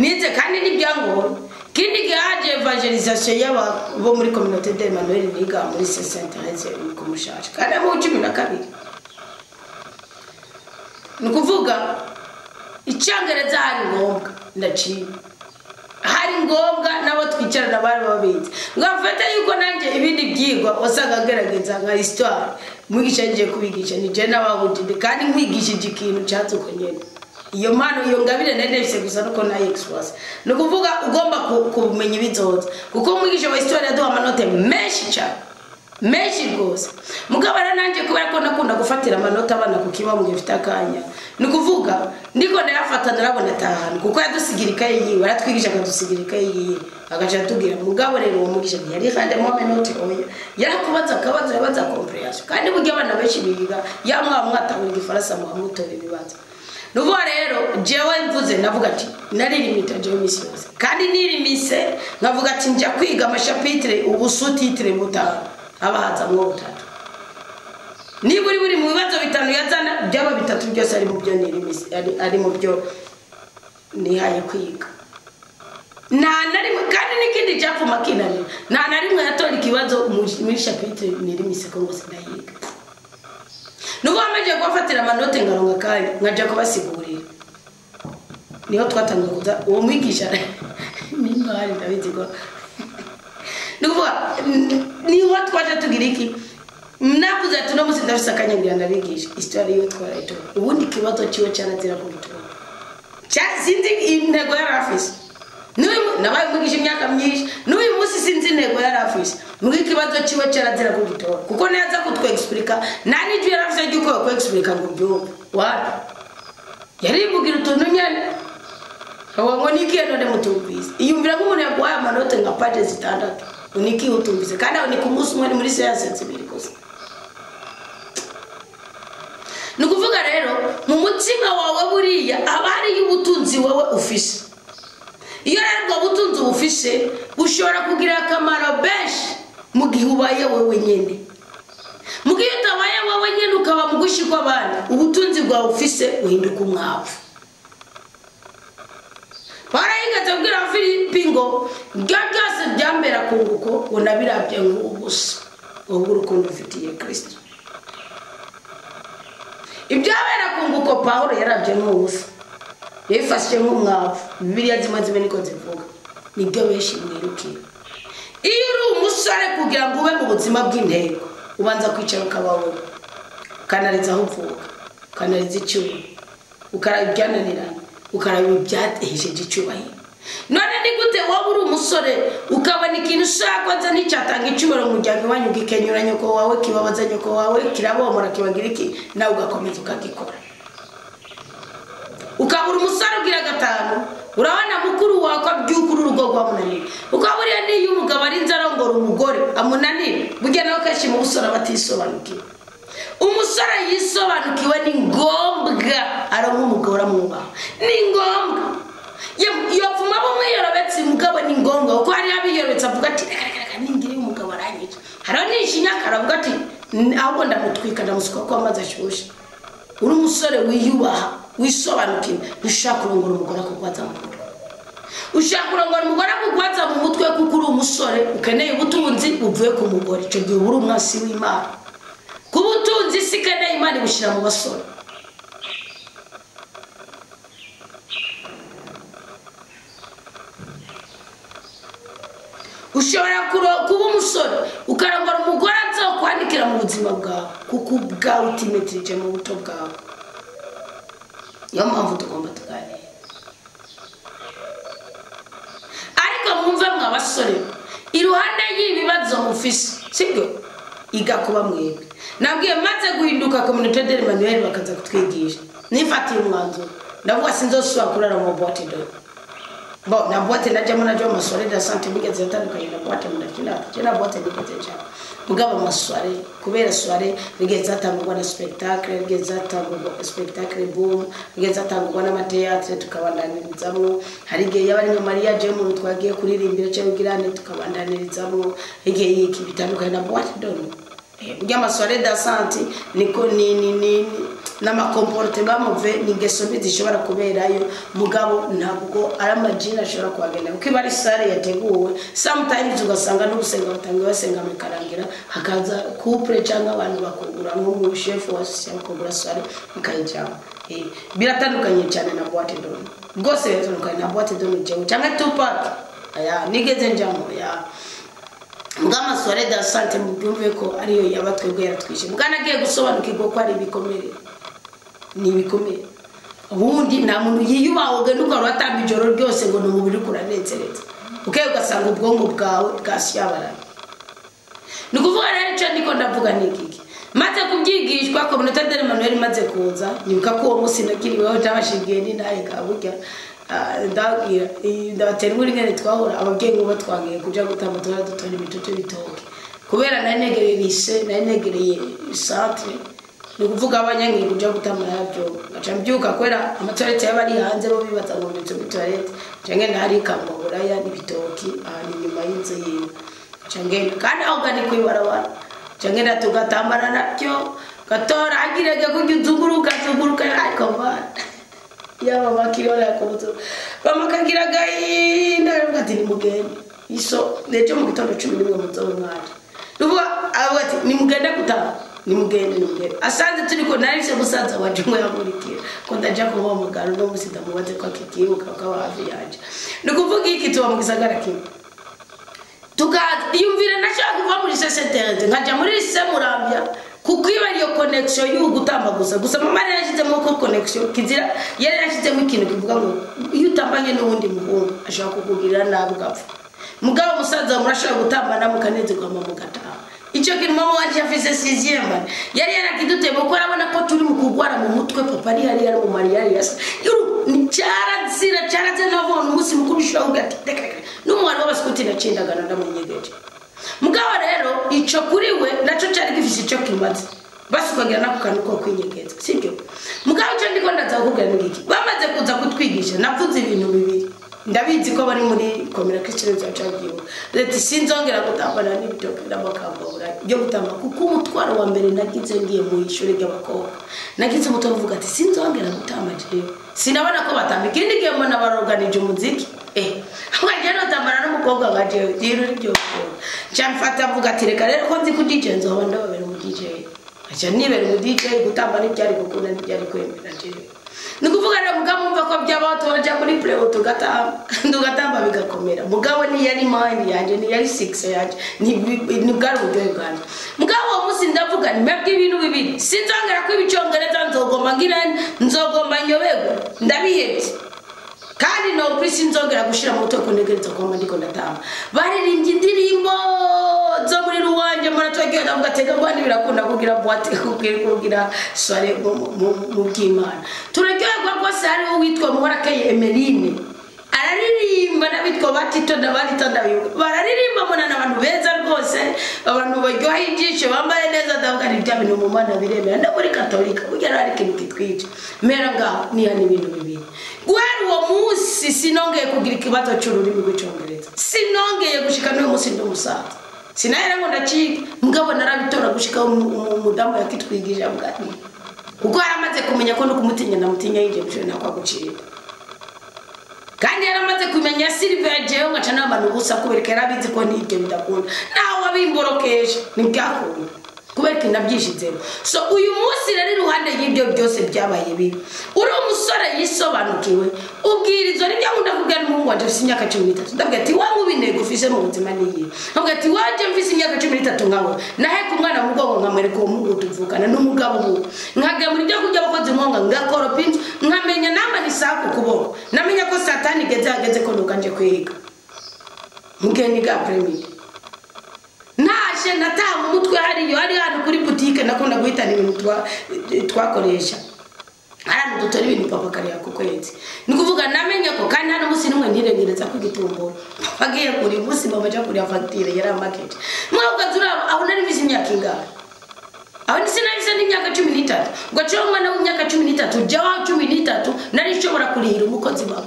nize kandi n'ibyangoro kindi gihaje evangelisation y'abo muri communauté d'Emmanuel niga muri Saint-Thérèse ku Mushaje kandi mu 12 nukuvuga icyongereza hari ngombwa ndaciye hari ngombwa nabo twicarana bari babizi ngafata yuko nanje ibindi byigwa wasanga gerageza nka histoire mwigisha nje kubigisha ni je nababudinde kandi nkwigishije ikintu cyatsuko nyene iyo mpano iyo ngabire nedefise gusa nuko na expose nukuvuga ugomba kumenya ibizoza kuko mwigisha wa histoire yaduha amanote menshi cyane menshi rwose. Mugabo nanjye kubera ko nakunda gufatira amanota abana ku kiba mu gifite akanya, ni kuvuga ndiko ndayafata narabona atahana kuko yadusigira ikaye yiwe, aratwigisha akadusigira ikaye yiwe, agaca tubwira mugabo rero uwo mugisha yari kandi mo menoti oya yarakubaza akabazo yabaza comprehension kandi burya abana benshi biga yamwa mwatanga igifaransa mu mutore bibaza. Nuko rero jewe mvuze navuga ati naririmita jewe misi yose kandi nirimise navuga ati njya kwiga amashapitre ubusutitre mutara abahaza mwo butatu niburi buri mu bibazo bitanu yazana byaba bitatu byose ari mu byo nirimise ari mu byo nihaye kwiga na nari kandi nikindi cyapfu makinani na nari mwe yatora ikibazo muri chapitre nirimise ko ngose ndayiga. Nuko ameje kwafatira amanote ngaronga kandi ngaje kubasigurira niho twatangiye kuza uwo mwigisha nimba hari David ko nuko niho twaje tugira iki navuze ati no musi ndafisa kanyangira ndabigisha histoire yo twaraito ubundi kibazo ciwe cyarazira ku gitoro sinzi intego yarafise nabaye mwigisha imyaka myinshi n'uyu musi sinzi intego yarafise mugi kibazo ciwe cyarazira ku gitoro kuko naza kutwexplica nani je yarafise yuko ko explica ngo byo wapi yaribugira utuntu nyane ngo nikiye none mutumvise iyumvira nk'umuntu yagwaye amanote nka page zitandatu uniki utumvise kandi aho ni ku musi umwe muri science bikoze. Nukuvuga rero mu mutima wawe buriya abari y'ubutunzi wowe ufise iyo rero ubutunzi ufise ushobora kugira akamaro benshi mu gihe ubaye wowe nyene. Mu gihe utabaye wowe nyene ukaba mu gushikwa abana ubutunzi bwawe ufise uhinduka umwavu. Barayigaza kugira Filipingo byose byambera kunguko unabirabye ngubusa ubwo urukundo ufitiye Kristo. Ibyabera kunguko Paulo yarabye n'ubusa yifashe nk'umwavu Bibiliya zimazime niko zivuga nibyo benshi mwirukira. Iyo uri umusore kugira ngo ube mu buzima bw'intego ubanza kwicara ukabaho kanariza aho uvuka kanariza icyuma ukarabyananirana ukaraba ibyatesheje icyubahiro. None ni gute wowe uri umusore ukabona ikintu ushaka n'icyatanga icyubahiro mu muryango wanyu gikenyura nyoko wawe kibabaza nyoko wawe kirabomora kibagira iki nawe ugakomeza ukagikora. Ukabura umusore ugira gatanu urabona mukuru wako byukuru urugo rwamunanira ukaburiya niyo umugabo ari nzarongora umugore amunanira burya nawe kashi mu busore batisobanukiwe. Umusore yisobanukiwe ni ngombwa aronka umugore amwubaha ni ngombwa yopfuma bumwe yorobetse umugabo ni ngombwa uko hari abiyoretse avuga ati ningire umugabo aranyica haro nishinya karavuga ati ahubwo ndamutwika ndamusuka ko amazi ashyushye. Uri umusore wiyubaha wisobanukiwe ushaka kurongora umugore akugwaza mu mutwe ushaka kurongora umugore akugwaza mu mutwe kuko uri umusore ukeneye ubutunzi buvuye ku mugore icyo gihe uri umwasi w'Imana. Kubutunzi sikeneye Imana bushira mu basore. Ushobora kuba umusore ukarongora umugore azokwandikira mu buzima bwawe kuko ubwawe utimetrije mu buto bwawe. Yo mpamvu tugomba tuganira ariko mwumve mwa basore iruhande y'ibibazo mufise sibyo igakuba mwebwe nabwiye maze guhinduka communauté de Emmanuel bakaza kutwigisha nifatiye umwanzuro ndavuga sinzosubira kurara mu boîte de bon na boîte najamo najyo amasore da santé bigeze atandukanye na boîte ndakina boîte dikoteja mugaba amasore kubera soirée bigeze atangwa na spectacle bigeze atangwa spectacle boom bigeze atangwa na mateatre tukabandanirizamu hari gihe yabari nka Maria Jemu twagiye kuririmbira cyo girane tukabandanirizamu igihe yiki bitandukanye na boîte de ujya amasore da santé niko ni nama comportement mauvais ni ngesobe zishobora kuberayo mugabo ntabwo ari amajina ashobora kuhagenda kuko ibari sare yateguwe sometimes ugasanga n'ubusenga batangiye basenga mikarangira hakaza couple cyangwa abantu bakugura nko mu chef wa social kugura sare mukayijyamo biratandukanye cyane na boîte d'homme rwose biratandukanye na boîte d'homme cyangwa Tupac aya nigeze njamo ya ngama soirée da santé mu byumve ko ariyo yabatwebwe yaratwishe muganagiye gusobanukirwa ko ari ibikomere ni ibikomere ubundi nta muntu yiyubaho ganuka rwatamba ijoro ryose ngo no mubiri kuranezereza ugasanga ubwonko bwawe bwashyabara. Ni kuvuga rero cyo ndiko ndavuga niki maze kubyigishwa ko Communauté d'Emmanuel maze kuza nibuka ko uwo musi nagiriweho tabashigiye ni naye kaburya ndagira ndaterura ingene twahora ababyeyi ngo batwangiye kuja gutamba tora dutoni bitoto bitoke kubera nanegereye lise nanegereye centre ni kuvuga abanyangiye kuja gutamba nabyo aca mbyuka kwera amatoilette y'abari hanze bo bibaza ngo bitso toilette cange nari kamburaya n'ibitoki ahari nyuma y'inzu yiwe cange kandi aho gani kwibarabara cange natugatambana nabyo gatora agirege kujuzunguruka ariko bana yaba bakirora yakobuzo bamakagira gahinda ngati ni mugende iso nejo mu gitondo 11 muzobe mwaje nuvuga abati ni mugende gutaha ni mugende asanze turiko narise musanza waje ngo yamurikira ko ndaja ko bo mugaro no musida mubaze kwa kikibuka kwa hafi yaje nikuvuga iki tuwa mu gisagara kimwe tukayumvira nashaka kuva muri sesete nkaja muri semurambya kukwiba iyo connection y'ugutamba gusa mama yashizemo ko connection kizira yari yashizemo ikintu kivuga ngo iyo utambanye n'ubundi muhungu ashaka kukugirira nabi gapfa mugabo musaza murashaka gutambana mukaneze kwa mama gataha ico kintu mama waje afise 6e yari yarakidute boko arabona ko turi mu kugwara mu mutwe papa ari mu Maria yasa yuru ni cyaraze nabona umunsi mukuru shaka ugati n'umwana w'abasikuti nacindagana ndamunyegeje mugabo rero ico kuri we naco cyari gifise ico kimaze basukagira nakukana ko kwinyegeza sibyo mugabo cyo ndiko ndazakubwira ngiki bamaze kuza kutwigisha navuze ibintu bibiri ndabizi ko bari muri komera Christian cyagiye leti sinzongera gutambana n'ibitoke n'amakambura byo gutamba kuko umutwaro wa mbere nagize ngiye mu ishuri ry'abakobwa nagize umutwaro uvuga ati sinzongera gutamba je sinabona ko batamba ikindi gihe mbona baroganije umuziki Mwaje no tambara n'umukobwa gaje rero ryo cyamfata mvuga ati reka rero ko nzi ku DJ nzoba ndababera mu DJ acha nibere mu DJ gutamba n'ibyari gukunda n'ibyari kwemera je nikuvuga rero mugabo mva ko byabaho toja muri play tugatamba bigakomera mugabo ni yari mind yanje ni yari 6 yanje ni bwari uburyo bwanje mugabo uwo musi ndavuga ni mebwe ibintu bibiri sinzongera ko ibicongereza nzogomba ngirane nzogomba nyobego ndabihebye kandi no prisi nzongera gushira mu mutwe konegereza kwa mandiko ndatamba baririmbye indirimbo zo muri ruwanje mara twagiye ndavuga tega bwandi birakunda kugira boîte kugira soirée mu bw'Imana turaryoherwa rwose hari uwitwa Muhorakeye Emeline araririmba nabitwa batito ndabarita bararirimba mbona n'abantu beza rwose abantu baryoha ijisho bambaye neza ndavuga ni bya bintu mu mana biremera nda muri katolika kugira ari kintu kitwica mera ngaho ni yani ibintu bibiri guhera uwo musi sinongeye kugira ikibazo cy'ururimi rw'icyongereza sinongeye gushika n'uwo musi ndumusaza sinahera ngo ndacika mugabo narabitora gushika umudamu yakitwigije avuga ati kuko yaramaze kumenya ko no kumutinya ndamutinya yije byo nakwa gucira kandi yaramaze kumenya Silver jewe ngaca n'abantu gusa kubereka yarabizi ko nibyo bidakunda naho wabimborokeje nibwakunda kubereka nabyishizemo so uyu munsi rari ruhande y'ibyo byose byabaye bibi uri umusore yisobanukiwe ubwirizo nibyo nkunda kubwira n'umuhungu waje afite imyaka 13 ndabwira ati wa mubinego ufise mu buzima niyi ndabwira ati waje mfise imyaka 13 ngaho nahe kumwana mugongo nkamwereka uwo muhungu tuvukana n'umugabo ubu nkajya muri byo kujya bakoze umwonga ngakora pinzi nkamenya namba ni saku kuboko namenya ko satani ageze ko nukanje kwiga mugeni ga premier nashe nataha umutwe hari hano kuri boutique nakunda guhitana ibintu twakoresha hano dutora ibintu papa kari yakokwezi nikuvuga namenye ko kandi hano musi numwe ntirengereza ku gitumboro bagiye kuri musi babaja kuri facture yara market mwabwa zura aho nari visi imyaka ingana aho sinabise n'imyaka 13 ngo cyo mwana w'imyaka 13 jawa 13 nari shobora kurihira umukozi baba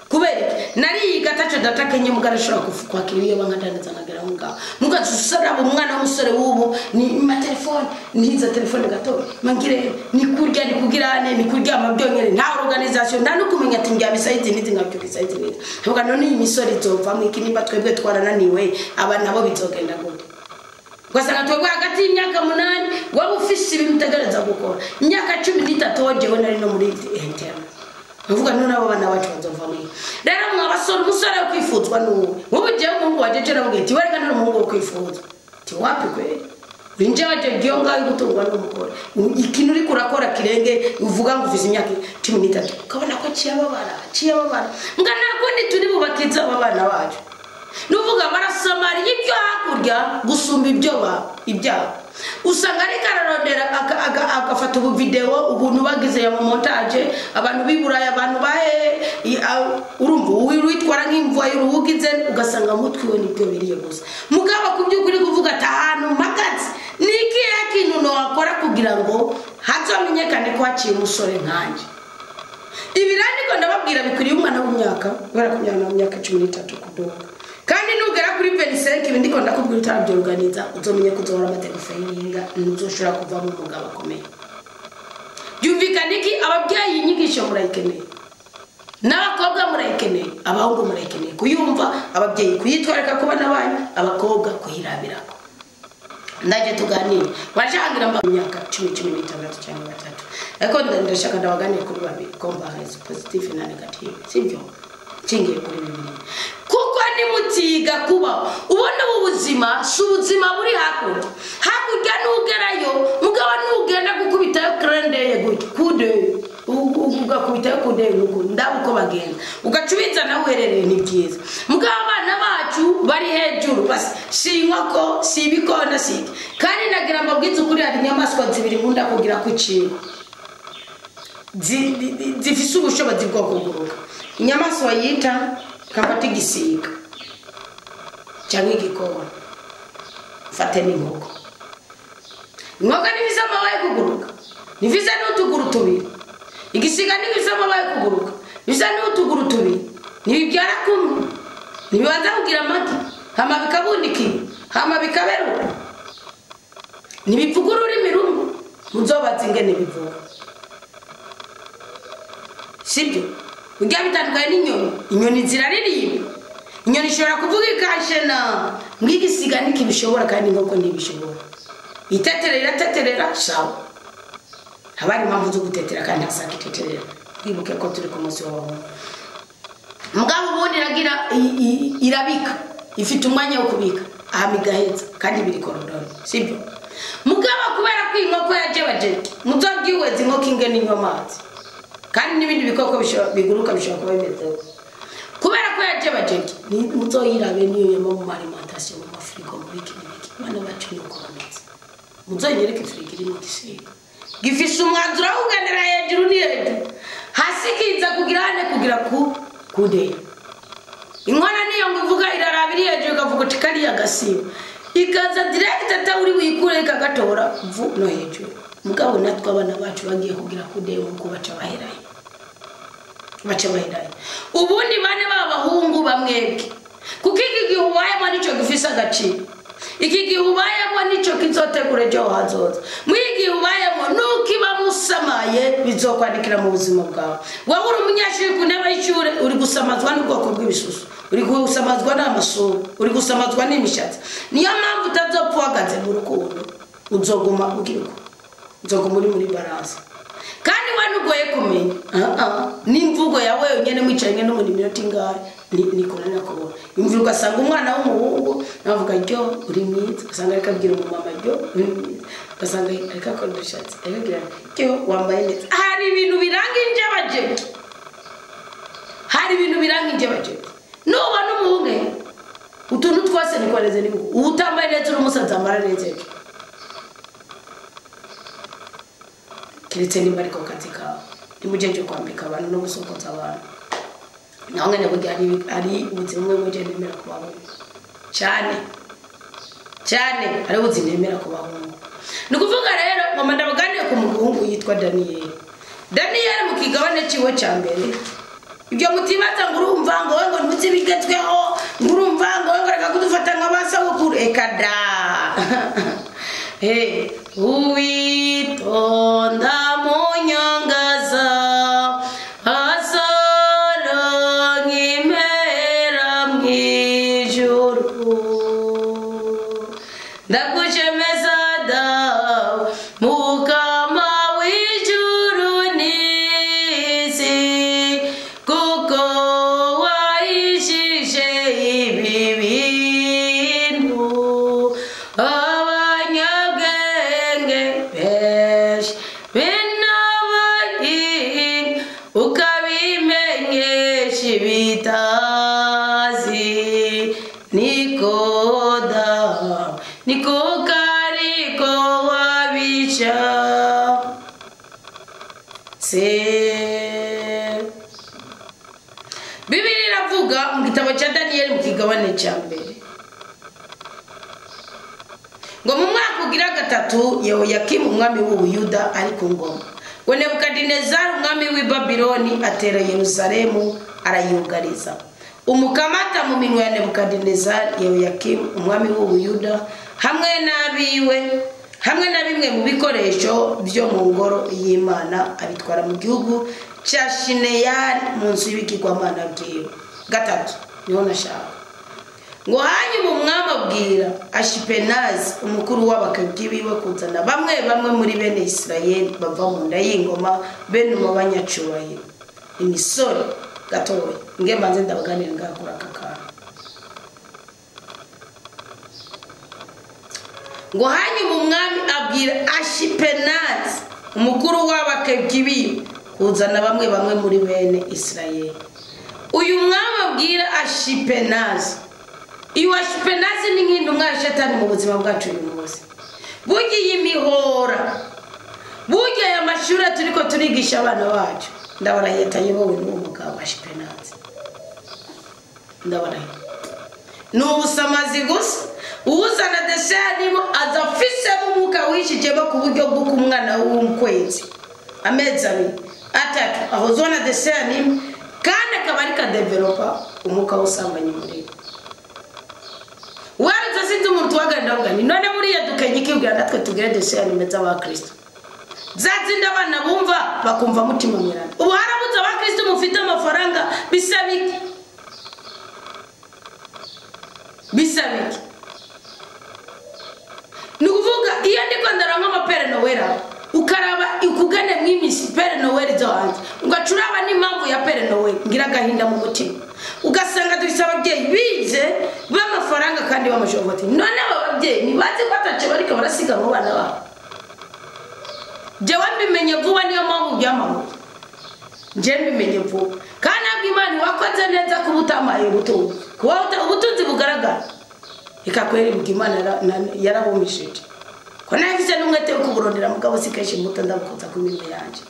kubera nari gatacho datakenye mugarashora kufukwa kiriyo bangadanza nagera ngaho mugazusara umwana w'umusore w'ubu ni ma telefone niza telefone gato mangire ni kurya ni kugirane ni kurya amabyonyere nta organisation nta no kumenya ati njya bisaidi niti ngabyo bisaidi niti ntabwo none iyi misore izova mu ikinimba twebwe twarananiwe aba nabo bizogenda gute gwasanga twebwe hagati y'imyaka 8 waba ufise ibintu tegereza gukora imyaka 13 wojewe nari no muri interne uvuga none abo bana bacu bazova mu rero mwabasore umusore kwifuzwa n'uwo ubuje umuntu wajeje navuga ati wereka none umuntu kwifuzwa ti wapi kweli binje waje gionga gutungwa n'umukore ikintu uri kurakora kirenge uvuga ngo ufise imyaka 13 ukabona ko ciyababara ngana kundi turi bubakiza abana bacu nuvuga barasamara ibyo hakurya gusumba ibyabo usanga ari kararondera agafata ubu video ubuntu bagize ya montage abantu biburaya abantu bahe urumva witwara nk'imvwa y'uruhugize ugasanga mutwe we nibyo biriye gusa mugaba kubyukuri kuvuga atahanu magazi niki yakintu no akora kugira ngo hazamenyekane ko haciye umusore nkanje ibirandi ko ndababwira bikuriye umwana w'umwaka barakunyana mu myaka 13 kudoga kandi nugera kuri 25 ibindi ko ndakubwira utarabyorganiza uzomenya kuzohora amategeko ntuzoshobora kuva mu mugabo akomeye byumvikaniki ababyeyi inyigisho murayikeneye n'abakobwa murayikeneye abahungu murayikeneye kuyumva ababyeyi kuyitwarika ku bana banyu abakobwa kuyirabirako ndaje tuganire washangira mu myaka 10 16 cyangwa 3 ariko ndashaka ndabaganire kuri babiri comparison positive na negative sibyo cingiye kuri bibiri kuko ni mutiga kuba ubona ubuzima subuzima buri hakurya nugerayo mugaba nugenda gukubitayo krende yego kude ugakubitayo kude nuko ndabuko bagenda ugacubiza nawe herereye ni byiza mugaba abana bacu bari hejuru basi sinkoko sibikona siki kandi nagira mbabwiza ukuri hari nyamaswa zibiri nkunda kugira kuciro zifise ubushobozi bwo kuguruka inyamaswa yita kafata igisiga cyangwa igikona fate n'inkoko inkoko nifise amabaye kuguruka nifise n'utuguru tubiri igisiga nifise amabaye kuguruka nifise n'utuguru tubiri nibibyara kumwe nibibanza kugira amata hama bikabundikira hama bikaberuka nibivugurura imirungu muzobaza ingene bivuga sibyo ujya bitandukanye n'inyoni inyoni ziraririmba inyoni ishobora kuvuga ikashena ngigisiga nikibishobora kandi inkoko ntibishobora irateterera sawa habari mpamvu zo gutetera kandi hasaka iteterera twibuke ko turi ku munsi w'abaho mugabo ubundi iragira irabika ifite umwanya wo kubika ahamigaheza kandi biri korodoni sibyo mugabo kubera ko inkoko yajebaje muzabwiweze inkoko ingene inywa amazi kandi n'ibindi bikoko biguruka bishobora kuba bimeze kubera ko yajebaje muzoyirabe niyo yama mu alimentation mu mafrigo muri kiniki bana bacu nuko bameze muzoyereke frigo iri mu gisiga gifise umwanzuro uganira hejuru ni hejuru hasi kiza kugira kude inkwana niyo nguvuga irarabiri hejuru kavuga tikari agasiba ikaza direct atawuri wikure kagatora vu no hejuru mugabo natwe abana bacu bagiye kugira kude ngo baca baheraye ubundi bane babahungu bamwebwe kuko iki gihubayemo nico gifisa agaciro iki gihubayemo nico kizotegura ejo hazoza mwigi gihubayemo nukiba musamaye bizokwandikira mu buzima bwawe wowe uri umunyashuri ku ntebe y'ishure uri gusamazwa n'ubwoko bw'ibisusu uri gusamazwa n'amasura uri gusamazwa n'imishatsi niyo mpamvu utazopfuhagaze mu rukundo uzoguma muri balance kandi wanugoye kumenya n'imvugo yawe nyene mwicaranye no muri minota ingahe nikorana ko imvugo ugasanga umwana w'umuhungu navuga ryo uri mwiza ugasanga ariko abwira umumama ryo ugasanga ariko akora dushatse abigira ryo wambaye neza hari ibintu biranga injebaje nuba n'umuhungu utuntu twose nikoreze nibuko utambaye neza uri umusaza amara neza kiretse nimba ariko katika nimujeje kwambika abantu no gusokoza abantu naho ngene burya ari ubuzima bumwe muje nemera kubaho cyane ari ubuzima nemera kubaho nukuvuga rero ngoma ndabaganire ku muhungu yitwa Daniel mu kigabane ciwe cya mbere ibyo mutibaza ngo urumva ngo we ngo ntuzibigezweho ngo urumva ngo we ngo reka kudufata nk'abasabukuru ekada uwitonda munyangaza asara nk'impera mw'ijuru ndagushemeza dawe mukama w'ijuru n'isi kuko wahishije ibi bintu abanyabwenge benshi Biblia iravuga mu gitabo cya Daniel mu kigabane cya mbere ngo mu mwaka ugira gatatu Yehoyakimu umwami w'Ubuyuda ari ku ngoma, ngo Nebukadinezari umwami w'i Babiloni atera Yerusalemu arayugariza. Umukamata mu minwe ya Nebukadinezari Yehoyakimu umwami w'Ubuyuda hamwe n'abiwe hamwe na bimwe mu bikoresho byo mu ngoro y'Imana abitwara mu gihugu cya Shineyari mu nzu y'ibigirwamana bwiwe. Gatatu niho nashaka ngo hanyuma umwami abwira Ashipenazi umukuru w'abakabyi biwe kuzana bamwe muri bene Isirayeli bava mu nda y'ingoma bene mu banyacubahiro imisore gatoya nge mbanze ndabaganira ngakora kakara. Ngo hanyuma umwami abwira Ashipenazi umukuru w'abakabyi biwe kuzana bamwe muri bene Isirayeli. Uyu mwami abwira Ashipenazi, iyo Ashipenazi ni nk'intumwa ya Shetani mu buzima bwacu uyu munsi. Bugiye imihora, bugiye aya mashuri turiko turigisha abana bacu, ndabarahitanye wowe n'uwo mugabo Ashipenazi. Ndabarahiye n'ubusamazi gusa uzana desani azafise umwuka wishijemo ku buryo bwo kumwana w'umkwezi amezi abiri atatu aho zona desani kandi akaba ari ka developer umwuka usambanye muri wari zasinze umuntu waganda ugani none buriya dukenye kibwira natwe tugere desani meza wa Kristo zazinda abana bumva bakumva mutima mwirana. Ubu harabuze aba Kristo mufite amafaranga bisabiki nuvuga iyo ndiko ndaranka amapere nowera ukaraba ikugane mwimisi pere nowera zo hanze ngacuraba n'impamvu ya pere nowera ngira gahinda mu mutima ugasanga dufise ababyeyi bize b'amafaranga kandi b'amashoboti none ababyeyi nibaze ko atace bariko barasiga mu bana babo. Jewe mbimenye vuba niyo mpamvu byamaho je mbimenye vuba kandi abw'Imana wakoze neza kubutamaye butunzi kuba ubutunzi bugaragara ikakwera bw'Imana yarabumishije ko nafise n'umwete wo kuburondera mugabo sikeje muto ndabukoza ku mimwe yanje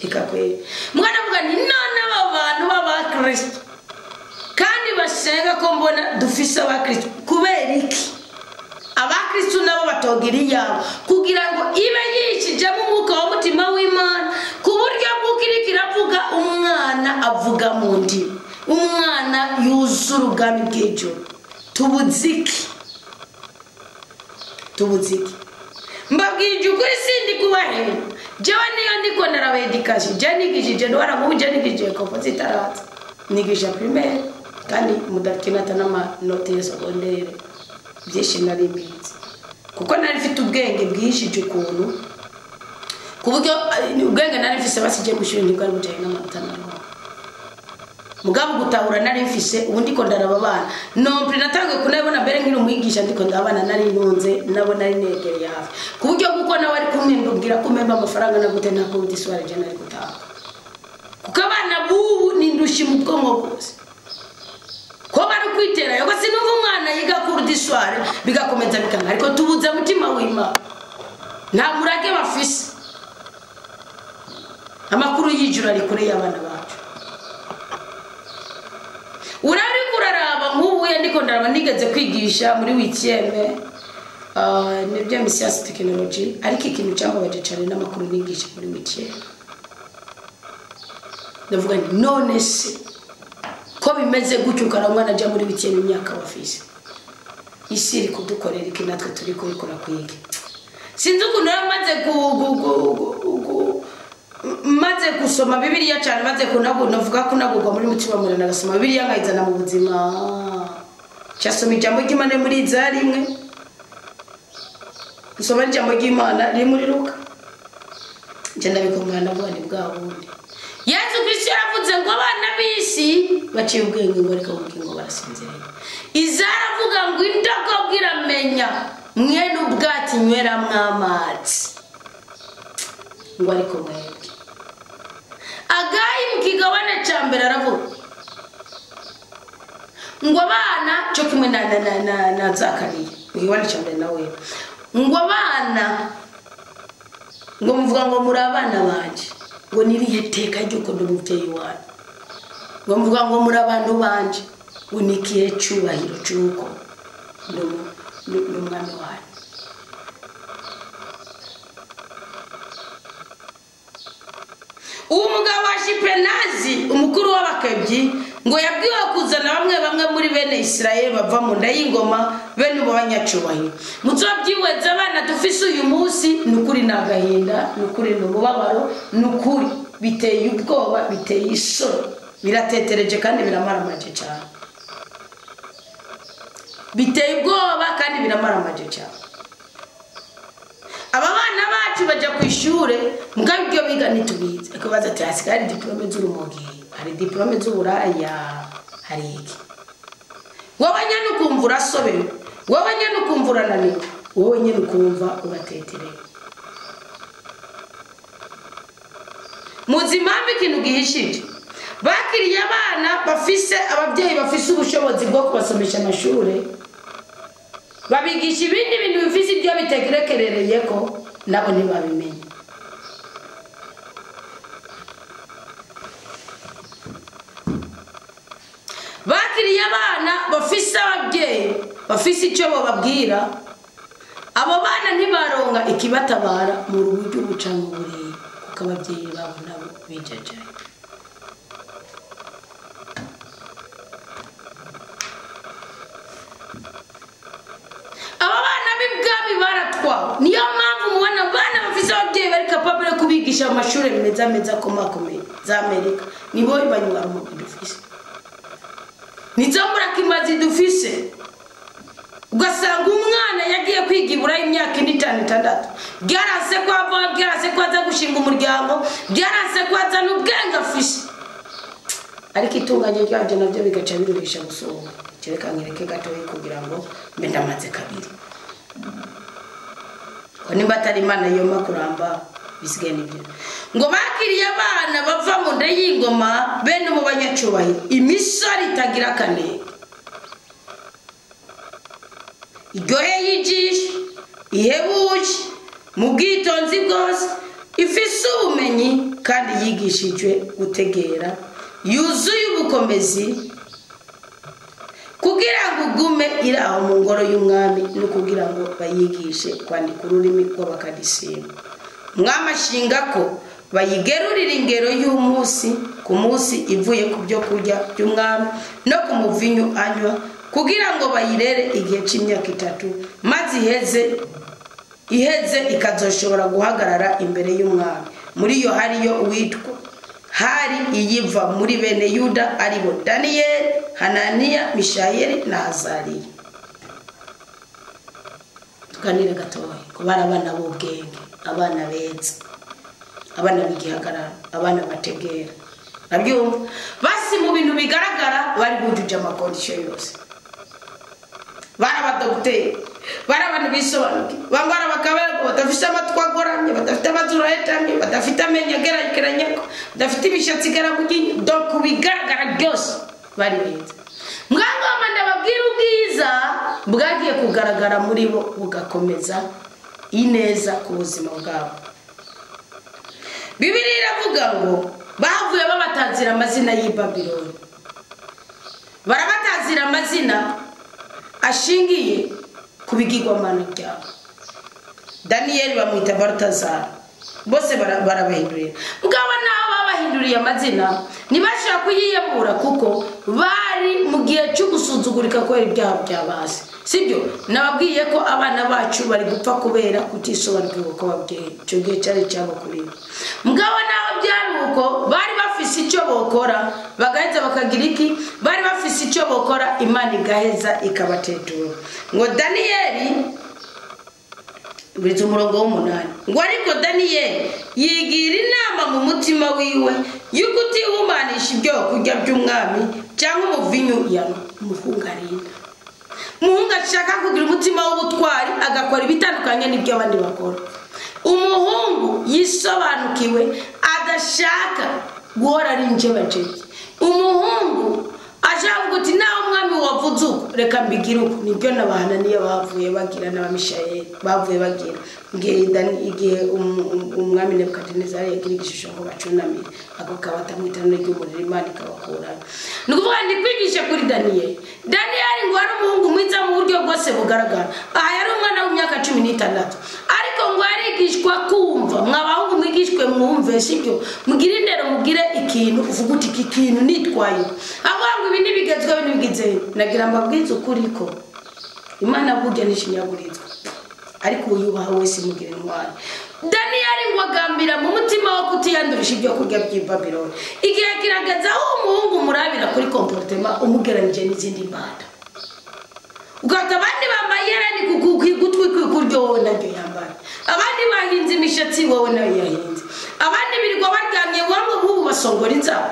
ikakwera mwana vuga ni none abantu b'aba Kristo kandi basenga ko mbona dufise aba Kristo kubera iki aba Kristo nabo batogiriya kugira ngo ibe yishije mu mwuka wa mutima w'Imana ku buryo bw'ukirikiravuga umwana avuga mu ndimi umwana yuzura ubwami bw'ijuru. Tubuziki mbabwije ukuri sindi kubahera jewe niyo ndiko narabedikaje je nigishije ndwara mu je nigishije compositarate nigisha primaire kandi mudakina tanama note secondaire byinshi nari mbizi kuko nari mfite ubwenge bwishije ukuntu ku buryo ubwenge nari mfise basije gushira ntibwari bujaye n'amanota naro mugabo gutahura nari mfise ubundi ko ndaraba abana no natangwe kunabona mbere nkiri umwigisha ndiko ndabana nari ntunze nabo nari negereye hafi ku buryo kuko nawe ari kumwembwira kumemba amafaranga na gute nta ko diswara je nari gutaha kuko abana bubu nindushi mu bwonko bwose ko bari kwitera yo sinumva umwana yiga ku diswara bigakomeza bikanga ariko tubuza mutima w'Imana nta murage bafise amakuru y'ijuru ari kure y'abana bacu. Urari kuraraba nk'ubu ndiko ndaraba nigeze kwigisha muri wikeme nibyo misias technology ariko ikintu cyambabaje cyane n'amakuru nigisha muri wikeme ndavuga none se ko bimeze gutyo karamwana ajya muri wikeme imyaka bafise isi iri kudukorera iki natwe turi kubikora kwiga sinzi ukuntu maze gusoma Bibiliya cyane maze kunavuga kunagurwa muri mutima murana gasoma Bibiliya nkayizana mu buzima cyasoma ijambo ry'Imana muri zarimwe nsoma ijambo ry'Imana riri muri Luka je ndabikomana navuga ni bwa bundi Yesu Kristo yaravuze ngo abana b'isi baciye ubwenge ngo reka ubugingo barasinziriye izaravuga ngo indakobwira menya mwene ubwati nywera mwamazi ngo ariko mwebwe Agayi mukigabane cyambere aravuga ngo abana cyo kimwe na Zakariya mukigabane cyambere nawe ngo abana ngo muvuga ngo muri abana banje ngo nirihe teka ry'uko ndi umubyeyi wanyu, ngo mvuga ngo muri abantu banje, ngo nikihe cyubahiro cy'uko ndi umwami wanyu. Uwo mugabo wa Shipenazi umukuru w'abakebyi ngo yabwiwe kuzana bamwe muri bene Israeli bava mu nda y'ingoma bene mu banyacyubahiro. Muzobyiweza abana dufise uyu munsi, nukuri nagahinda, nukuri n'umubabaro, nukuri biteye ubwoba, biteye isoro, biratetereje kandi biramaramaje cyane, biteye ubwoba kandi biramaramaje cyane. Aba bana bacu baja ku ishure mugabe ibyo biga nitubize, akabaza ati hasigari diplome z'urumogi, hari diplome z'uburaya, hari iki? Wowe nyene ukumva urasobewe, wowe nyene ukumva urananiwe, wowe nyene ukumva urateterewe. Muzi impamvu ikintu gihishije? Bakiriye abana bafise ababyeyi bafise ubushobozi bwo kubasomesha amashure, babigisha ibindi bintu bifise ibyo bitegerekerereye ko nabo ntibabimenye. Bakiriye abana bafise ababyeyi bafise icyo bababwira, abo bana ntibaronga ikibatabara mu buryo buca mu burere, kuko ababyeyi babo nabo bijajaye. Niyo mpamvu mubona abana bafise ababyeyi bari capable kubigisha amashuri meza komakomeye za Amerika, nibo banywa rumogi dufise, nizo murakimazi dufise. Ugasanga umwana yagiye kwiga iburayi imyaka 5-6, byarase ko ava, byarase ko aza gushinga umuryango, byarase ko aza n'ubwenge afise, ariko itunganye ryabyo nabyo bigaca biruhisha gusoma. Kereka nkireke gato kugira ngo mbe ndamaze kabiri. Nimba atari Imana yoma kuramba bisigaye nibyo. Ngo bakiriye abana bava mu nda y'ingoma bene mu banyacyubahiro, imisari itagira kanenge, iryohe y'ijisho, ihebuje mu bwitonzi bwose, ifise ubumenyi kandi yigishijwe gutegera, yuzuye ubukomezi, kugira ngo ugume iraho mu ngoro y'umwami, no kugira ngo bayigishe kwandika ururimi rw'abakadisimu. Umwami ashinga ko bayigerurira ingero y'umunsi ku munsi ivuye ku byo kurya by'umwami no ku muvinyu anywa, kugira ngo bayirere igihe cy'imyaka 3, maze iheze ikazoshobora guhagarara imbere y'umwami. Muri yo hariyo uwitwa hari iyiva muri bene Yuda, aribo Daniyeli, Hananiya, Mishayeli na Azariya. Tukanire gatoya kubara abana b'ubwenge, abana beza, abana bigihagarara, abana bategera. Nabyumva basi mu bintu bigaragara bari bujuje amakondisho yose, barabadogiteri, barabana bisobanuki, bambara bakabego, badafite amatwi agoramye, badafite amazuru ahetamye, badafite amenyo agerageranyeko, badafite imishatsi igaramuginye, donc bigaragara byose bari beza. Mwangoma ndababwira ubwiza bwagiye kugaragara muri bo, bugakomeza ineza ku buzima bwabo. Bibiliya iravuga ngo bavuye babatazira amazina y'i Babyloni, barabatazira amazina ashingiye kubigirwamana byabo. Daniyeli bamwita Baltazar, bose barabahindurira. Mugabo naho babahinduriye amazina ntibashaka kuyiyemura, kuko bari mu gihe cyo gusuzugurika ko ibyaha byabase. Sibyo nababwiye ko abana bacu bari gupfa kubera kutisobanukirwa ko babyeyi, cyo gihe cyari cyabo kuri bo. Mugabo naho byari uko bari bafise icyo bokora, bagaheza bakagira iki, bari bafise icyo bokora, Imana igaheza ikabatetura. Ngo Daniyeli buriza umurongo w'8, ngo ariko Daniyeli yigira inama mu mutima wiwe yuko utihumanisha ibyo kurya by'umwami cyangwa umuvinyu ya muhungarinda. Umuhungu ashaka kugira umutima w'ubutwari, agakora ibitandukanye n'ibyo abandi bakora. Umuhungu yisobanukiwe, adashaka guhora ari injebajebe. Umuhungu ashavuga uti naho umwami wavuze uko reka mbigire uko. Nibyo n'abahana niyo bavuye bagira n'abamishayeli bavuye bagira igihe umwami Nebukadinezari yagira igishusho ngo bacunamire ako kabata mu itara ry'umuriro Imana ikabakurana. Ni ukuvuga ndi kwigisha kuri Daniyeli ngo ari umuhungu mwiza mu buryo bwose bugaragara. Aha yari umwana w'imyaka 16 ariko ngo yarigishwa kumva. Mwabahungu mwigishwe mwumve sibyo mugire indero mugire ikintu uvuga uti iki kintu nitwaye avuga ngo ibi nibigezweho nibigize. Nagira mbabwiza ukuri ko Imana burya nishinyagurizwa ariko uyubaha wese mugire intwari. Daniyeli ngo agambira mu mutima wo kutiyandurisha ibyo kurya by'i Babyloni. Igihe kirageza aho umuhungu murabira kuri comportement umugeranije n'izindi mbanda. Ugata abandi bambaye yerani kugutwi kuryo nabyo yambara. Abandi bahinze imishatsi wowe nayo yahinze. Abandi birirwa baryamye wango bubu basongora inzara.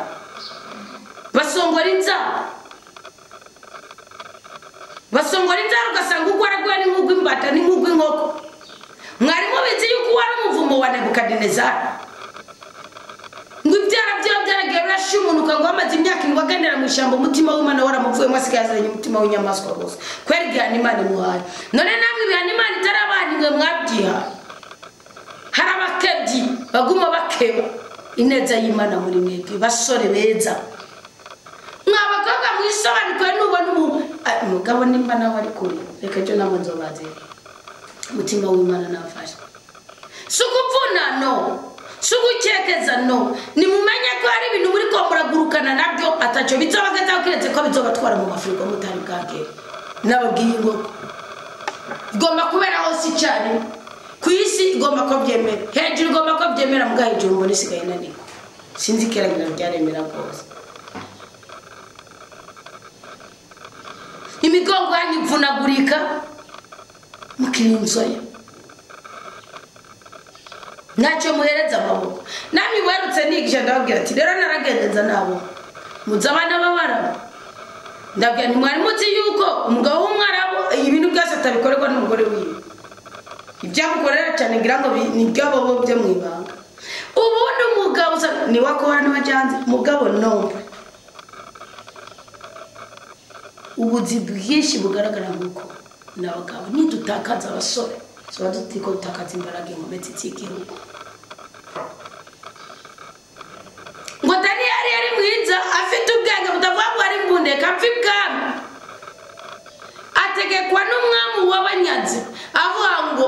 Basongora inzara ugasanga uko aragwa ni nk'ugwa imbata ni nk'ugwa inkoko. Mwarimo bizi yuko wari umuvumo wa Nebukadinezari. Ngo ibyara byawe byaragiye birashimunuka ngo amaze imyaka indwi agendera mu ishyamba umutima w'Imana waramuvuye mwasigaye azanye umutima w'inyamaswa rwose. Kwera igihano Imana imuhaye. None namwe ibihano Imana itarabandwe mwabyihaye. Hari abakebyi baguma bakeba ineza y'Imana muri mwebwe basore beza. Mwabakobwa mwisobanukwe n'ubona umugabo nimba nawe ari kuri reka cyo namwe nzobaze umutima w'Imana nafashe. Sukupfuna no sugukekeza no nimumenye ko hari ibintu muri ko muragurukana nabyo ataco bizobagaza kiretse ko bizobatwara mu mafuriko mutari bwage. Nababwiye ngo igomba kubera hose cyane ku isi igomba ko byemera hejuru igomba ko byemera mu gahejuru mbone sigaye naniko sinzi keragira byaremera rwose. Imigongo yanyu ipfunagurika mukirinzoya ntacyo muhereza amaboko. Nami werutse nigisha ndababwira ati rero naragendenza nabo muza abana b'Abarabu. Ndabwira ntimwari muzi yuko umugabo w'Umwarabu ibintu byose atabikorerwa n'umugore wiwe. Ibyamukorera cyane ngira ngo ni byabo bo byo mwibanga. Ubundi umugabo ni wakora n'abajanze umugabo nombe. Ubuzi bwinshi bugaragara nk'uko n'abagabo nidutakaza abasore soba dutiko dutakaza imbaraga inkomezi z'igihugu. Ngo Daniyeli yari mwiza afite ubwenge butavuga ngo ari mbundeka apfa ibwami ategekwa n'umwami w'abanyazi avuga ngo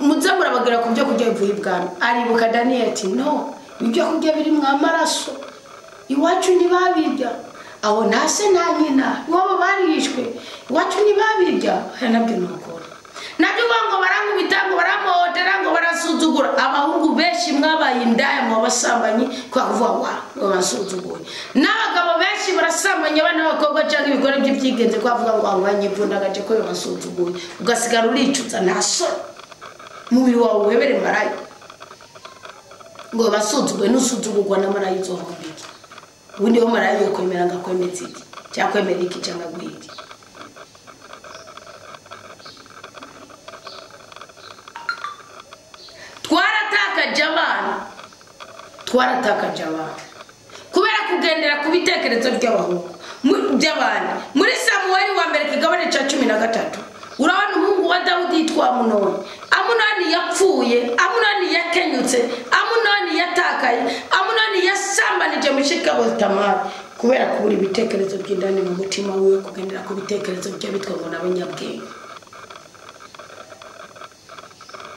muzamura bagira ku byo kurya bivuye ibwami. Aribuka Daniyeli ati no ibyo kurya biri mu amaraso iwacu ntibabirya aho nase nta nyina iwabo barishwe iwacu ntibabirya. Nabyo nukora nabyo ngo barangubita ngo baramuhotera ngo barasuzugura. Abahungu benshi mwabaye indaya mu basambanyi kwa kuvuga ngo basuzugura. N'abagabo benshi barasambanya abana b'abakobwa cyangwa ibigore by'ibyigenze kwa kuvuga ngo abanyivunda gace ko basuzugura ugasigara uricuza nta soni mubiri wawe webere marayi ngo basuzugwe n'usuzugurwa n'amarayi zohombiki. Ubundi ho marayi yo kwemera ngakwemetse iki cyangwa kwemera iki cyangwa gwiki. Twaratakaje abana kubera kugendera ku bitekerezo by'abahungu by'abana. Muri Samuel wa mbere kigabane ca 13 urabona umuhungu wa Dawidi yitwa Amunoni. Amunoni yapfuye, Amunoni yakenyutse, Amunoni yatakaye, Amunoni yasambanije mushikabo Tamari kubera kubura ibitekerezo by'indani mu mutima wiwe kugendera ku bitekerezo by'abitwa ngo n'abanyabwenge.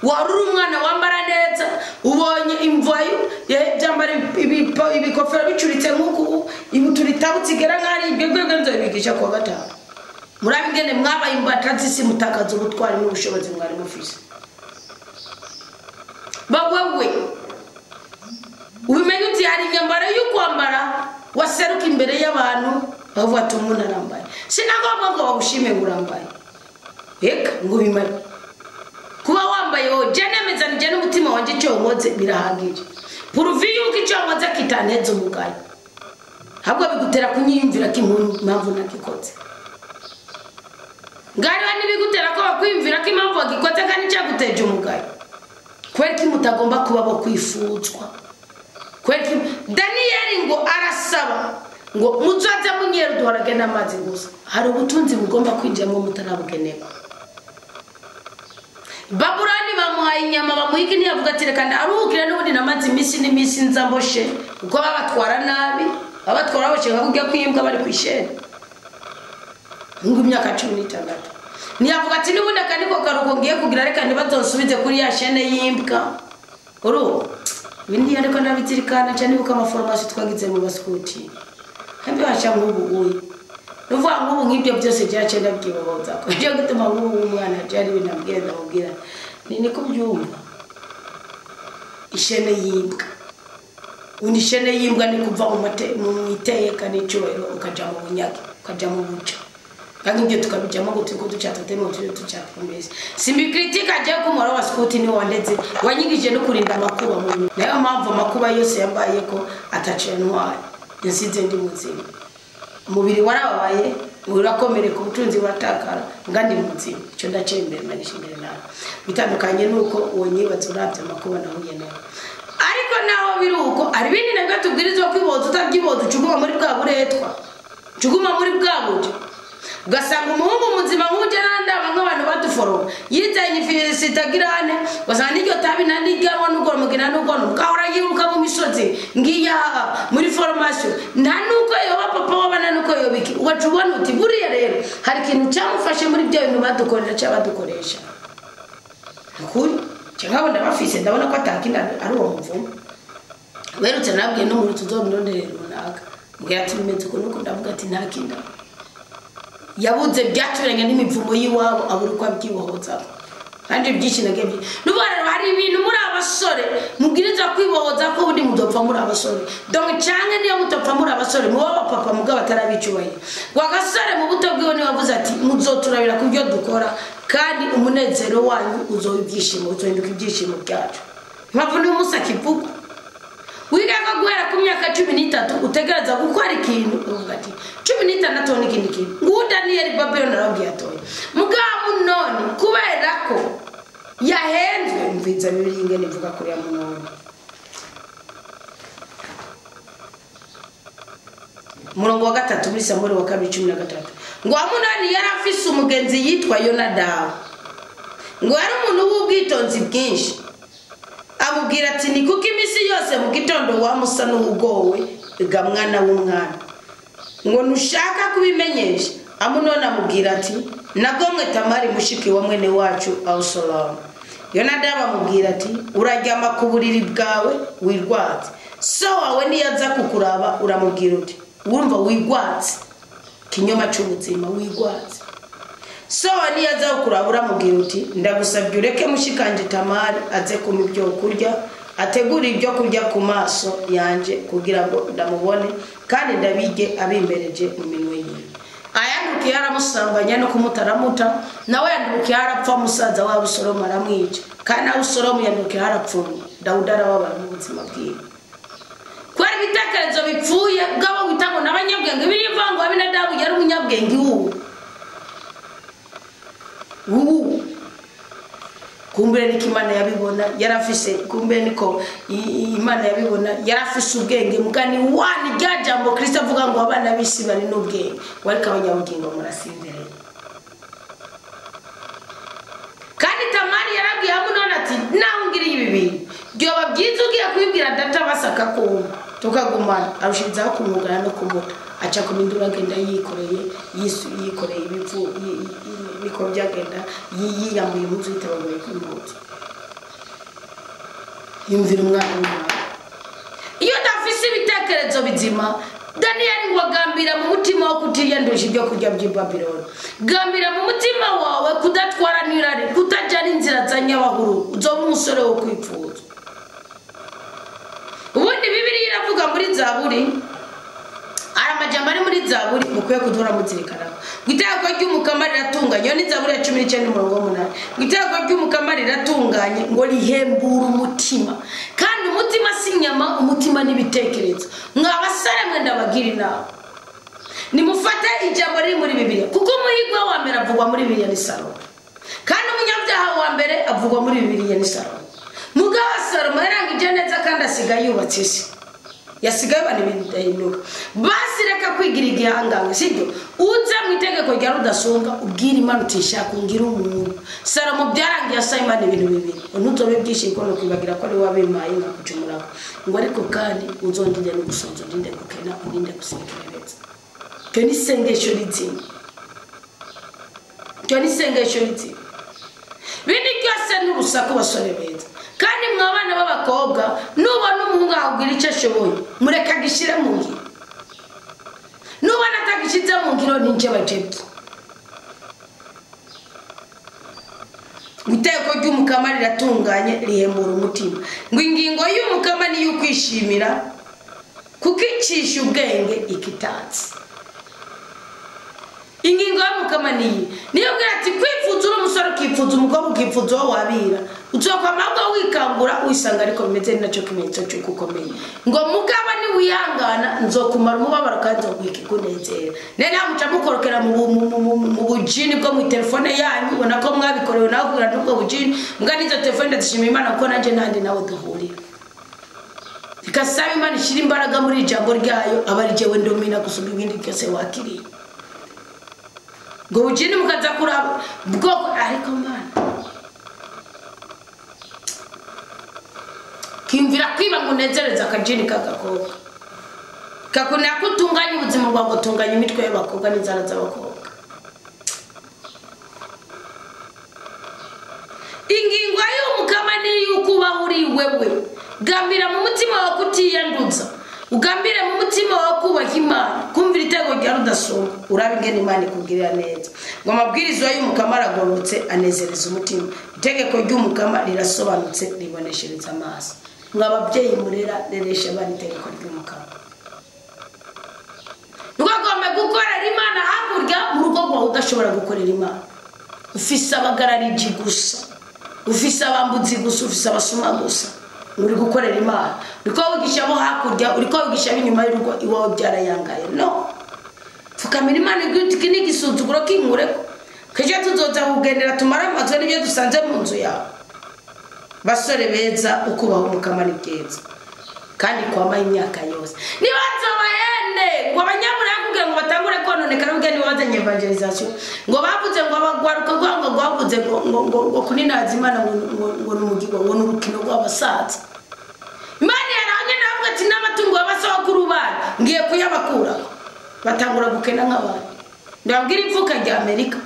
Waruri umwana wambara neza ubonye imvayo byambara ibikofero bicuritse nk'uko ibuturitabu zigera nk'ari ibyo gwego nzo bigisha kwa gatanu. Murabingene mwabaye imbatazi si mutakaza ubutwari n'ubushobozi mwari mufise. Bawewe ubimenye uti hari inyambaro yo kwambara waseruka imbere y'abantu bavuga ati umuntu arambaye. Sinagomba ngo bagushime ngurambaye. Eka ngo bimare kuba wambaye ho jenemeza nje n'umutima wanje cyo nkoze birahagije. Puruvi yuko cyo nkoze kitaneze umugaye. Habwo bigutera kunyiyumvira ko impamvu nakikoze. Ngari bani bigutera ko bakwiyumvira ko impamvu bagikoze kandi cyaguteje umugaye. Kweki mutagomba kuba bo kwifuzwa. Kweki Daniyeli ngo arasaba ngo muzaza munyeru duharage n'amazi gusa hari ubutunzi bugomba kwinjiramo mutarabugenewe Babuloni bamuhaye inyama bamuhiki ntiyavuga ati reka ndaruhukire n'ubundi namazi iminsi n'iminsi nzamboshe kuko babatwara nabi babatwara boshe nkakujya kwimbwa bari kwishera ngo imyaka 16 ntiyavuga ati n'ubundi akaniko karuko ngiye kugira reka ntibazonsubize kuri ya shene yimbwa uru bindi ariko ndabizirikana cyane buka amaformation twagize mu baskuti hambe basha nk'ubu uyi nuvuga nk'ubu nk'ibyo byose byacenda byibohoza ko cyo gutuma nk'ubu umwana cyari binabwira ubwira ni kubyumva ishene yimbwa undi shene yimbwa ni kuva mu iteka n'icyoero ukaja mu bunyage ukaja mu buco kandi ibyo tukabijamo ngo tuko ducatatemo tucapombese simbi critique aje ko mora wa skuti ni wandeze wanyigije no kurinda makuba mu nayo mpamvu makuba yose yambaye ko atacenwaye yasize ndi muzima umubiri warabaye urakomere ku butunzi watakara ngandi muzima cyo ndacembere manishimire nawe bitandukanye nuko wonyibaza uravye makuba nahuye nawe ariko naho biruko ari bindi nabwo tubwirizwa kwiboza utabyiboza cuguma muri bwa buretwa cuguma muri bwa buje gasanga umuhungu muzima nk'uje nandaba nk'abantu baduforo yitanye ifisitagirane gasanga n'iryo tabi nandigarwa n'ugora mugina n'ugona mukahora yiruka mu misozi ngiya muri formation nta nuko yoba papa wabana nuko yobiki wacubona uti buriya rero hari ikintu cyamufashe muri byo bintu badukorera cy'abadukoresha ukuri cyangwa ndabafise ndabona ko atakinda ari uwo muvumo werutse nabwiye no muri tuzomurondera runaka mbwira ati bimeze ko nuko ndavuga ati nta kinda yabuze byaturanye n'imivumo yiwabo aburi kwa byibohoza kandi byishinage n'ubara hari ibintu muri abasore mubwiriza kwibohoza ko budi mudopfa muri abasore donc cyane niyo mutopfa muri abasore mu baba papa mugabo atarabicubaye wagasare mu buto bwiwe ni wavuze ati muzoturabira ku byo dukora kandi umunezero wanyu uzoyibyishimo uzohinduka ibyishimo byacu mpamvu ni umusaki vuga wigaga guhera ku myaka 13 utegereza gukora ikintu uvuga ati 16 n'ikindi kintu ngo Daniel Babylon arabwiye atoye mugabo none kubera ko yahenzwe mviza biringe nivuga kuri ya munone murongo wa 3 muri Samuel wa 2:13 ngo amunani yarafise umugenzi yitwa Yonadabu ngo yari umuntu w'ubwitonzi bwinshi abubwira ati ni kuko imisi yose mu gitondo wamusa n'ugowe ga mwana w'umwana ngo nushaka kubimenyesha amunona amubwira ati nagomwe Tamari mushiki wa mwene wacu Abusalomu Yonadabu amubwira ati uraryama ku buriri bwawe wirwatse so wawe niyaza kukuraba uramubwira uti wumva wigwatse kinyoma cy'ubuzima wigwatse so niyaza kukuraba uramubwira uti ndagusabye ureke mushikanje Tamari aze kuma ibyo kurya ategura ibyo kurya ku maso yanje kugira ngo ndamubone kandi ndabige abimbereje mu minwe yiwe ayandukiye aramusambanya no kumutaramuta nawe yandukiye arapfa musaza wa Abusalomu aramwica kandi Abusalomu yandukiye arapfuye Dawudi arababara mu buzima bwiwe kwari bitekerezo bipfuye bwabo bitango n'abanyabwenge birivango Abinadabu yari umunyabwenge kumbere niko Imana yabibona yarafise kumbere niko Imana yabibona yarafise ubwenge mugani wani ryajambo Kristo avuga ngo abana bisi bari n'ubwenge warika abanyabugingo murasinzire kandi Tamari yaragiye amunona ati nahungiriye ibibi byoba byiza ugiye kwibwira data basaka ko tukagumana arushizaho kumugana no kumuta acha kumindura genda yikoreye yikoreye ibivu niko byagenda yiyambuye impuzu itabagoye kumuta yumvira umwana iyo dafise ibitekerezo bizima Daniel ngo gambira mu mutima wo kutiyandusha ibyo kurya by'Ibabylon gambira mu mutima wawe kudatwara nirari kutajana inzira za nyabahuru uzoba umusore wo kwipfuza ubundi Bibiliya iravuga muri Zaburi aramajambo ari muri Zaburi mukwiye kudura muzirikana gitako ry'umukama riratunganye ni Zaburi ya 19:8 gitako ry'umukama riratunganye ngo rihembura umutima kandi umutima sinyama umutima nibitekerezo mwabasare mwe ndabagira inama nimufate ijambo riri muri Bibiliya kuko umuhigwa wa mbere avugwa muri Bibiliya ni Salomo kandi umunyabyaha wa mbere avugwa muri Bibiliya ni Salomo mugabo Salomo yarangije neza kandi asiga yubatse isi yasigaye bane bidahinduka basi reka kwigira igihangange sibyo uza mu itegeko rya rudasonga ubwira Imana utishaka kungira umuntu Salomo byarangiye asaba Imana ibintu bibiri ntuzobe byishiko no kwibagira ko ari wabemaye ngakucumura ngo ariko kandi uzondinde no gusonza ndinde gukena ndinde gusekereza cyo ni sengesho ritini bindi byose n'urusaku basore beza kandi mwabana b'abakobwa nubona umuhungu ahubwira icyo ashoboye mureka gishire mu ngiro nubona atagishize mu ngiro ninje bajebye Iteko ry'umukama riratunganye rihembura umutima ngo ingingo y'umukama ni y'ukwishimira kukicisha ubwenge ikitatsi ingingo y'umukama niyo bwira ati kwifuza umusore ukifuza umukobwa ukifuza wabira uzoka amabwa wikangura wisanga ariko bimeze nacyo kimenyetso cyo gukomeye ngo mugaba ni wihangana nzokumara umubabaro kandi nzokwikunezera nene amuca mukorokera mu bujini bwo mu telefone yanyu ubona ko mwabikorewe nawe kugira n'ubwo bujini mbwa nizo telefone ndashimira Imana ko nanje nandi nawe duhurira ikasaba Imana ishira imbaraga muri ijambo ryayo abari jewe ndomina gusubira ibindi byose wakiriye ngo bujini mukaza kuraba bwoko ariko Mana kimvira kwiba ngo nezereza akajini kagakobwa kakuna kutunganya ubuzima bwa gutunganya imitwe y'abakobwa n'inzara z'abakobwa ingingo y'umukama ni yukuba uri wewe gambira mu mutima wa kutiyanduza ugambire mu mutima wa kubaha Imana kumvira itego rya rudasonga urabingene Imana ikubwirira neza ngo amabwirizwa y'umukama aragorotse anezereza umutima itegeko ry'umukama rirasobanutse riboneshereza amaso mwababyeyi murera reresha bari itegeko ry'umukama Nugomba gukorera Imana hakurya mu rugo rwawe udashobora gukorera Imana ufise abagarariji gusa ufise abambuzi gusa ufise abasuma gusa uri gukorera Imana uriko wigisha bo hakurya uriko wigisha binyuma y'urugo iwawe byarayangaye no fukamira Imana igutiki n'igisuzuguro kinkureko keje tuzoza kugendera tumara amazo n'ibyo dusanze mu nzu yawe basore beza ukubaho umukama ni byiza kandi kwama imyaka yose nibazo bayende ngo abanyabura kugira ngo batangure kononekana ubwe ni bazanye evangelization ngo bavuze ngo abagwaruka ngo bavuze ngo kuninaza Imana ngo n'umugigo ngo n'urukino rw'abasaza Imana yaranye navuga ati n'amatungo y'abasokuru bana ngiye kuyabakura batangura gukena nk'abandi ndabwira ipfuka rya Amerika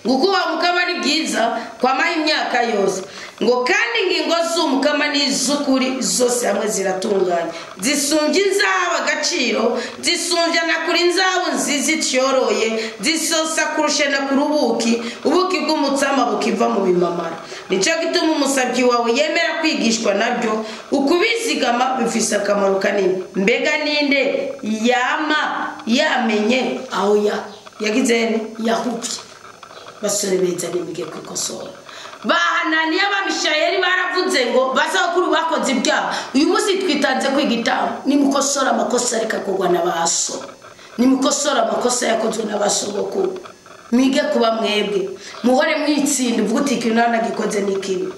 gukuba mukama ni byiza kwamaye imyaka yose ngo kandi ingingo z'umukama n'izukuri zose hamwe ziratunganye zisumbye inzabo agaciro zisumbye na kuri inzabo nziza icyoroye zisosa kurusha na kurubuki ubuki bw'umutsama bukiva mu bimamara nicyo gituma umusabyi wawe yemera kwigishwa nabyo ukubizigama bifise akamaro kanini mbega ninde yamenye aho yagize yahupye basore beza nimige kwikosora bahananiye abamishayeri baravuze ngo basakuru bakoze ibyaha uyu munsi twitanze kwigitamo nimukosora amakosa areka kugwa nabaso nimukosora amakosa yakozwe n'abasogokuru mige kuba mwebwe muhore mwitsinda uvuga ikintu nagikoze n'ikibi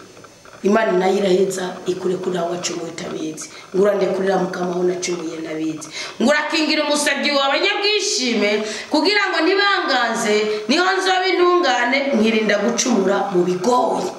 Imana nayiraheza ikure kuri aho wacumuye utabizi ngurande kurira mukama ho nacumuye nabizi ngurakingira umusabyi w'abanyabwishime kugira ngo nibanganze niho nzoba intungane nkirinda gucumura mu bigoye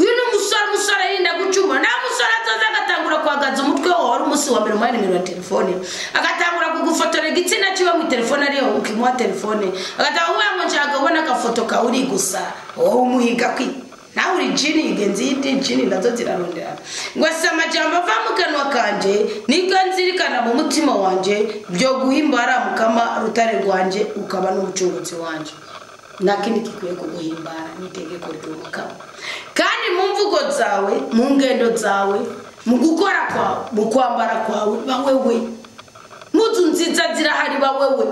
uyu n'umusore yinda gucumura na musore azoza agatangura kwagaza umutwe wari umunsi wa mbere umwanya nimero ya telefone agatangura kugufotora igitsina kiba mu telefone ariyo ukimuha telefone agatangura ngo nshaka ubona agafoto ka uri gusa wowe umuhiga kwi nawe uri jini igenzi yindi jini ndazo ziraronderana ngo samajambo ava mu kanwa kanje nibwo nzirikana mu mutima wanje byo guhimbara mukama rutare rwanje ukaba n'umucunguzi wanje nakindi kikwiye kuguhimbara nitegeko ry'umukama kandi mu mvugo zawe mu ngendo zawe mu gukora kwawe mu kwambara kwawe bawewe muzu nziza zirahari bawewe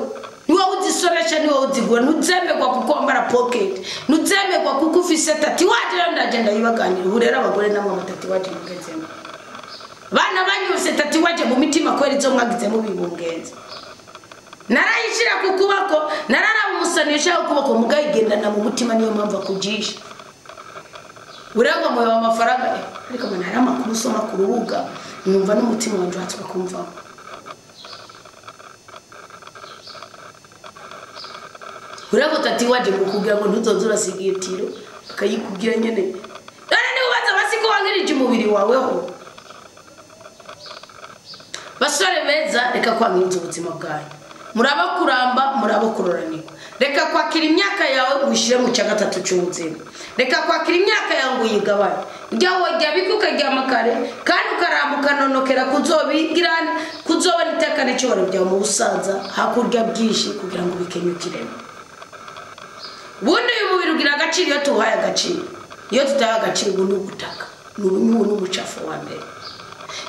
niwe uzisoresha niwe uzigura nuzemegwa kukwambara pocket nuzemegwa kuko ufise tatiwaje ndagenda yibaganira urera abagore namwe amatatiwaje mugezemo bana banyuse tatiwaje mu mitima kweri zo mwagize mu bibungenze narayishira kukubako narara umusanisha ukuboko mugayigendana mu mutima niyo mpamvu akujisha urangwa mu amafaranga ariko mana hari amakuru usoma ku rubuga numva n'umutima wanje watswa kumva urangwa tati waje kukugira ngo ntuzozura sigitiro akayikubwira nyene none ni ubaza basiko wangirije umubiri waweho basore beza reka kwangiriza ubuzima bwawe muraba kuramba muraba kuroranirwa reka kwakira imyaka yawe ushire mu cya gatatu cy'ubuzima reka kwakira imyaka yawe ngo uyigabane ujyaho wajya bikuka ryamakare kandi ukarambuka nonokera kuzobigirana kuzobona iteka n'icyo byawe mu busaza hakurya bwinshi kugira ngo bikenyukiremo bundi uyu mubiri ugira agaciro iyo tuhaye agaciro iyo tutaha agaciro ubu n'ubutaka n'umucafu wa mbere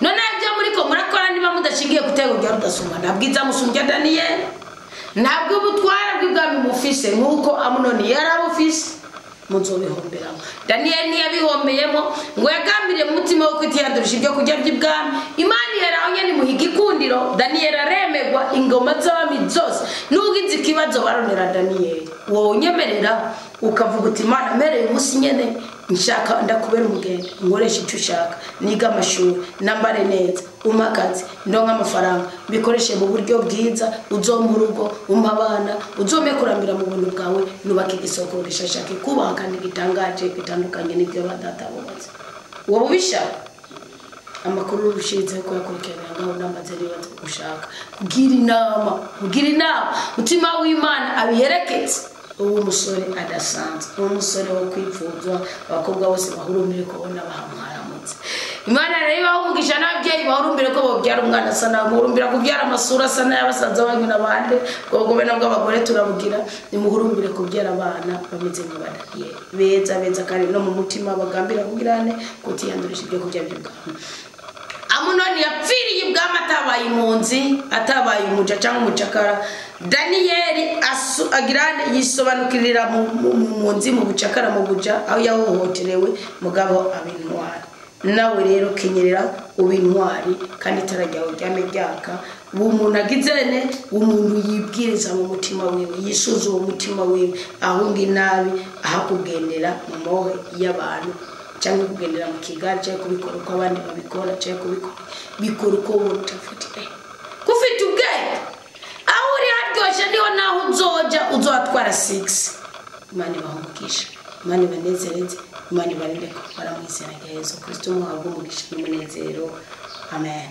none ibyo muri ko murakora niba mudashingiye gutega urya rudasumba ntabwiza musumbya Daniel ntabwo ubutwara bw'ibwami mufise nk'uko Amunoni yarabufise muzobihomberamo Daniel ntiyabihombeyemo ngo yagambiriye mu mutima wo kwitiyandurisha ibyo kurya by'ibwami Imana yaraho nyene muhiga ikundiro Daniel aremegwa ingoma z'abami zose n'ugize ikibazo baronera Daniel wowe unyemerera ukavuga uti Imana mereye umunsi nyene nshaka ndakubera umugende nkoresha icyo ushaka niga amashuri nambare neza umakazi ndonka amafaranga bikoreshe mu buryo bwiza uzompa urugo umpa abana uzome kurambira mu buntu bwawe nubaka igisoko rishashake kubaha kandi gitangaje bitandukanye n'ibyo badata bubatse wowe ubishaka amakuru rushize ko yakurikirana ngaho namaze nibaza ushaka kugira inama mutima w'Imana abiherekeze uwo musore adasanzwe uwo musore wo kwipfuzwa abakobwa bose bahurumire ko bona bahamwaramutse Imana rero bahumugisha n'ababyeyi bahurumbire ko bobyara umwana sana muhurumbira kubyara amasura sana y'abasaza banyu nabande gogo bena bw'abagore turabugira nimuhurumbire kubyara abana bameze nk'abadaniye beza kandi no mu mutima bagambira kugirane kutiyandurisha ibyo kurya by'ubwami Amunoni yapfiriye ibwami atabaye impunzi atabaye umuja cyangwa umucakara Daniel agirane yisobanukirira mu nzi mu bucakara mu buja aho yahohoterewe mugabo abintwari nawe rero kenyerera ubintwari kandi tarajyaho ryame ryaka umuntu agizene umuntu yibwiriza mu mutima wiwe yisuza uwo mutima wiwe ahunga inabi ahakugendera mu mohe y'abantu cyangwa kugendera mu kigari cyangwa kubikora uko abandi babikora cyangwa bikora uko butafite kufite ubwenge aho uri haryoshye niho naho uzotwara 6 Imana bahumugisha Imana banezereze Imana barinde ko baramwizera Yesu Kristo muhabwe umugisha n'umunezero amen.